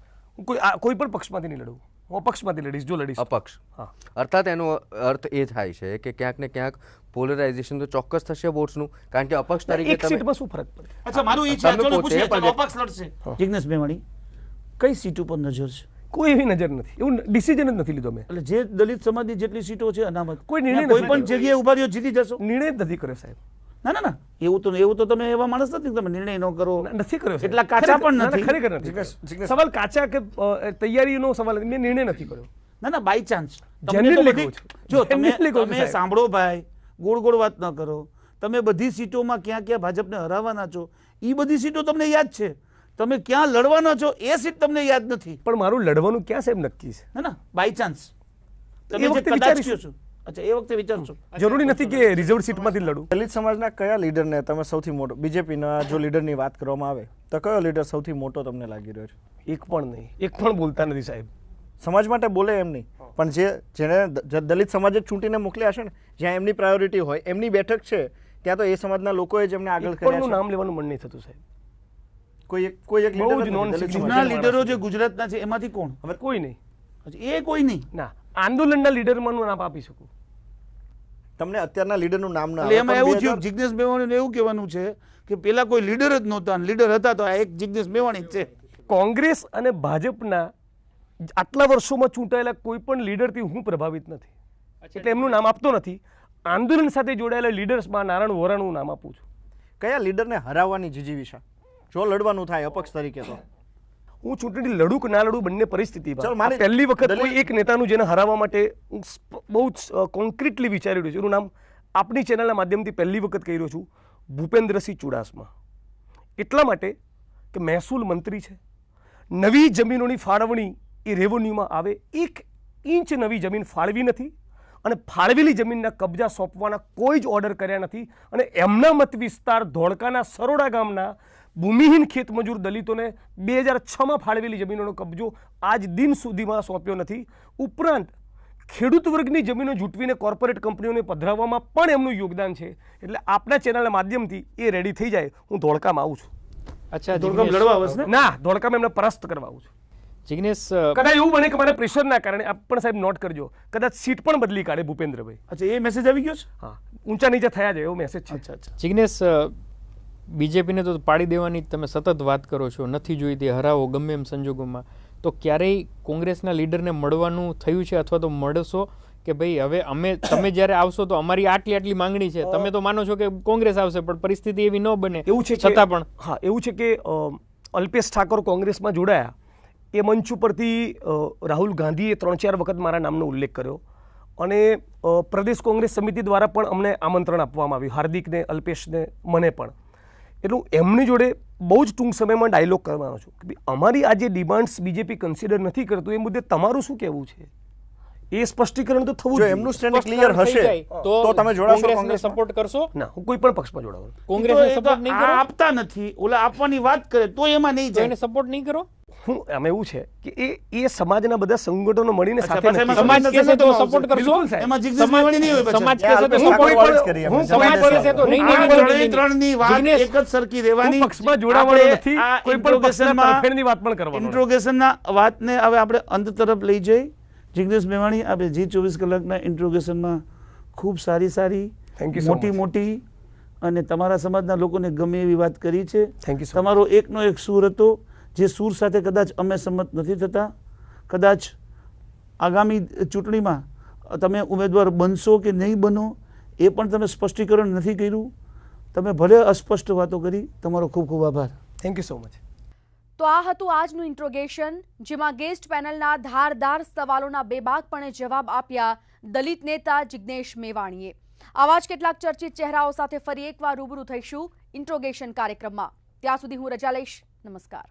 કોઈ પણ પક્ષમાંથી નહીં લડવું, હું અપક્ષમાંથી લડીશ જો લડીશ. અપક્ષ. હા. અર્થાત એનો અર્થ એ થાય છે કે ક્યાંક ને ક્યાંક પોલરાઇઝેશન તો ચોક્કસ થશે વોટ્સનું, કારણ કે અપક્ષ તરીકે એક સીટમાં શું ફરક પડે? અચ્છા મારું એ છે, તમે ચલો પોતે પૂછીએ, પણ ચલો અપક્ષ લડશે. જિગ્નેશ મેવાણી કઈ સીટ ઉપર નજર છે? કોઈ એવી નજર નથી, એવું ડિસિઝન જ નથી લીધો મેં. એટલે જે દલિત સમાજની જેટલી સીટો છે અનામત, કોઈ નિર્ણય કોઈ નથી પણ જગ્યાએ ઉભા રહ્યો જીતી જશો? નિર્ણય જ નથી કર્યો સાહેબ. ના ના ના, એવું તો તમે એવા માણસ નથી, તમે નિર્ણય ન કરો. નથી કર્યો સાહેબ. એટલા કાચા પણ ના, ના, નથી. ખરેખર નથી કર્યો. સવાલ કાચા કે તૈયારીનો સવાલ નથી, મેં નિર્ણય નથી કર્યો. ના ના, બાય ચાન્સ Genuinely કહું છું. જો Genuinely કહું છું, તમે સાહેબ. સાંભળો ભાઈ, ગોળ ગોળ વાત ન કરો. તમે બધી સીટોમાં ક્યાં ક્યાં ભાજપને હરાવવાના છો એ બધી સીટો તમને યાદ છે, તમે ક્યાં લડવાના છો એ સીટ તમને યાદ નથી. પણ મારું લડવાનું ક્યાં સાહેબ નક્કી છે? ના ના, બાય ચાન્સ એ તમે જે વખતે કદાચ વિચારીશું. કહો છો. અચ્છા, એ વખતે વિચારશો. જરૂરી નથી કે રિઝર્વ સીટમાંથી લડું. દલિત સમાજના કયા લીડરને તમે સૌથી મોટો, બીજેપીના જો લીડરની વાત કરવામાં આવે તો કયો લીડર સૌથી મોટો તમને લાગી રહ્યો છે? એક પણ નહીં, એક પણ બોલતા નથી સાહેબ. સમાજ માટે બોલે એમ નહીં, પણ જેને દલિત સમાજે ચૂંટીને મોકલ્યા છે ને, જ્યાં એમની પ્રાયોરિટી હોય, એમની બેઠક છે, ત્યાં તો એ સમાજના લોકોએ જેમને આગળ એક પણનું કર્યા નામ લેવાનું મન નહીં થતું સાહેબ. છે. કોઈ એક બહુ leader જ નથી non દલિત significant. જૂના સમાજના. લીડરો જે ગુજરાતના છે એમાંથી કોણ? હવે કોઈ નહીં. અચ્છા, એ કોઈ નહીં. ના, આંદોલનના લીડરમાં નામ આપી શકું. તમને અત્યારના લીડરનું નામ ના એટલે આવે, એમાં પણ એવું 2000 થયું, જિગ્નેશ મેવાણીને એવું કહેવાનું છે કે પેલા કોઈ લીડર જ નહોતા, લીડર હતા તો આ એક જિગ્નેશ મેવાણી જ છે. કોંગ્રેસ અને ભાજપના આટલા વર્ષોમાં ચૂંટાયેલા કોઈ પણ લીડરથી હું પ્રભાવિત નથી, એટલે એમનું નામ આપતો નથી. આંદોલન સાથે જોડાયેલા લીડર્સમાં નારાયણ વોરાનું નામ આપું છું. કયા લીડરને હરાવવાની જીજીવિષા જો લડવાનું થાય અપક્ષ તરીકે? તો હું ચૂંટણી લડું કે ના લડું બંને ચાલો, પરિસ્થિતિમાં મારી પહેલી વખત દલીલ- કોઈ એક નેતાનું જેને હરાવવા માટે હું બહુ જ કોન્ક્રીટલી વિચારી રહ્યો છું. એનું નામ આપણી ચેનલના માધ્યમથી પહેલી વખત કહી રહ્યો છું, ભૂપેન્દ્રસિંહ ચુડાસમા. એટલા માટે કે મહેસૂલ મંત્રી છે, નવી જમીનોની ફાળવણી એ રેવન્યુમાં આવે, 1 ઇંચ નવી જમીન ફાળવી નથી અને ફાળવેલી જમીનના કબજા સોંપવાના કોઈ જ ઓર્ડર કર્યા નથી. અને એમના મત વિસ્તાર ધોળકાના સરોડા ગામના ભૂમિહીન ખેતમજૂર દલિતોને 2006માં ફાળવેલી જમીનોનો કબજો આજ દિન સુધીમાં સોંપ્યો નથી. ઉપરાંત ખેડૂત વર્ગની જમીનો જૂટવીને કોર્પોરેટ કંપનીઓને પધરાવવામાં પણ એમનું યોગદાન છે. એટલે આપણા ચેનલના માધ્યમથી એ રેડી થઈ જાય, હું ધોળકામાં આવું છું. અચ્છા ધોળકામાં જિગ્નેશ, લડવા આવશે ને? ના, ધોળકામાં એમને પરાસ્ત કરવા આવું છું. જિગ્નેશ કદાચ એવું બને કે મારા પ્રેશરના કારણે આપ પણ સાહેબ નોટ કરજો, કદાચ સીટ પણ બદલી કાઢે ભૂપેન્દ્રભાઈ. અચ્છા, એ મેસેજ આવી ગયો છે? હા, ઊંચા નીચે થયા જાય એવો મેસેજ છે. અચ્છા અચ્છા. જિગ્નેશ બીજેપીને તો પાડી દેવાની તમે સતત વાત કરો છો, નથી જોઈતી, હરાવો ગમે એમ સંજોગોમાં, તો ક્યારેય કોંગ્રેસના લીડરને મળવાનું થયું છે અથવા તો મળશો કે ભાઈ હવે તમે જ્યારે આવશો તો અમારી આટલી માંગણી છે, તમે તો માનો છો કે કોંગ્રેસ આવશે પણ પરિસ્થિતિ એવી ન બને એવું છે છતાં પણ? હા, એવું છે કે અલ્પેશ ઠાકોર કોંગ્રેસમાં જોડાયા એ મંચ ઉપરથી રાહુલ ગાંધીએ 3-4 વખત મારા નામનો ઉલ્લેખ કર્યો અને પ્રદેશ કોંગ્રેસ સમિતિ દ્વારા પણ અમને આમંત્રણ આપવામાં આવ્યું, હાર્દિકને, અલ્પેશને, મને પણ. એટલું એમની જોડે બહુ જ ટૂંક સમયમાં ડાયલોગ કરવાનો છું કે ભાઈ અમારી આ જે ડિમાન્ડ્સ બીજેપી કન્સિડર નથી કરતું એ મુદ્દે તમારું શું કહેવું છે, એ સ્પષ્ટીકરણ તો થવું જો જોઈએ. એમનું સ્ટેન્ડ ક્લિયર હશે તો તમે જોડાશો કોંગ્રેસને કોંગ્રેસમાં? સપોર્ટ કરશો? ના, હું કોઈ પણ પક્ષમાં જોડાવાનું. કોંગ્રેસને તો એ તો સપોર્ટ નહીં કરો? આપતા નથી, ઓલા આપવાની વાત કરે તો એમાં નહીં તો જાય. એને સપોર્ટ નહીં કરો? હું આમ એવું છે કે એ સમાજના બધા સંગઠનો મળીને અચ્છા, સાથે પછી નથી. એમાં સમાજ કહેશે તો સપોર્ટ કરશો? બિલકુલ સાહેબ. એમાં જિગ્નેશ મેવાણી નહીં હોય પછી. સમાજ એ કહેશે તો અલ્પેશ સપોર્ટ ઠાકોર વાળી જ કરો? કરીએ હું અમે. સમાજ કોઈ કહેશે તો નહીં, આ નહીં, નહીં, ત્રણેય નહીં. ત્રણની વાત જિગ્નેશ, એક જ સરખી રહેવાની. હું પક્ષમાં જોડાવાનો આપણે નથી, આ કોઈ પણ પક્ષના interrogationમાં- તરફેણની વાત પણ કરવાનો નથી. ઇન્ટ્રોગેશનના વાતને હવે આપણે અંત તરફ લઈ જઈ. જિગ્નેશ મેવાણી, આપણે જી 24 કલાકના ઇન્ટ્રોગેશનમાં ખૂબ સારી Thank you so મોટી much. મોટી અને તમારા સમાજના લોકોને ગમે એવી વાત કરી છે. Thank you so much. તમારો એકનો એક સૂર હતો, જે સૂર સાથે કદાચ અમે સંમત નથી થતા. કદાચ આગામી ચૂંટણીમાં તમે ઉમેદવાર બનશો કે નહીં બનો એ પણ તમે સ્પષ્ટીકરણ નથી કર્યું. તમે ભલે અસ્પષ્ટ વાતો કરી. તમારો ખૂબ ખૂબ આભાર. Thank you so much. તો આ હતું આજનું ઇન્ટ્રોગેશન, જેમાં ગેસ્ટ પેનલના ધારદાર સવાલોના બેબાકપણે જવાબ આપ્યા દલિત નેતા જિગ્નેશ મેવાણીએ. આવા જ કેટલાક ચર્ચિત ચહેરાઓ સાથે ફરી એકવાર રૂબરૂ થઈશું ઇન્ટ્રોગેશન કાર્યક્રમમાં. ત્યાં સુધી હું રજા લઈશ. નમસ્કાર.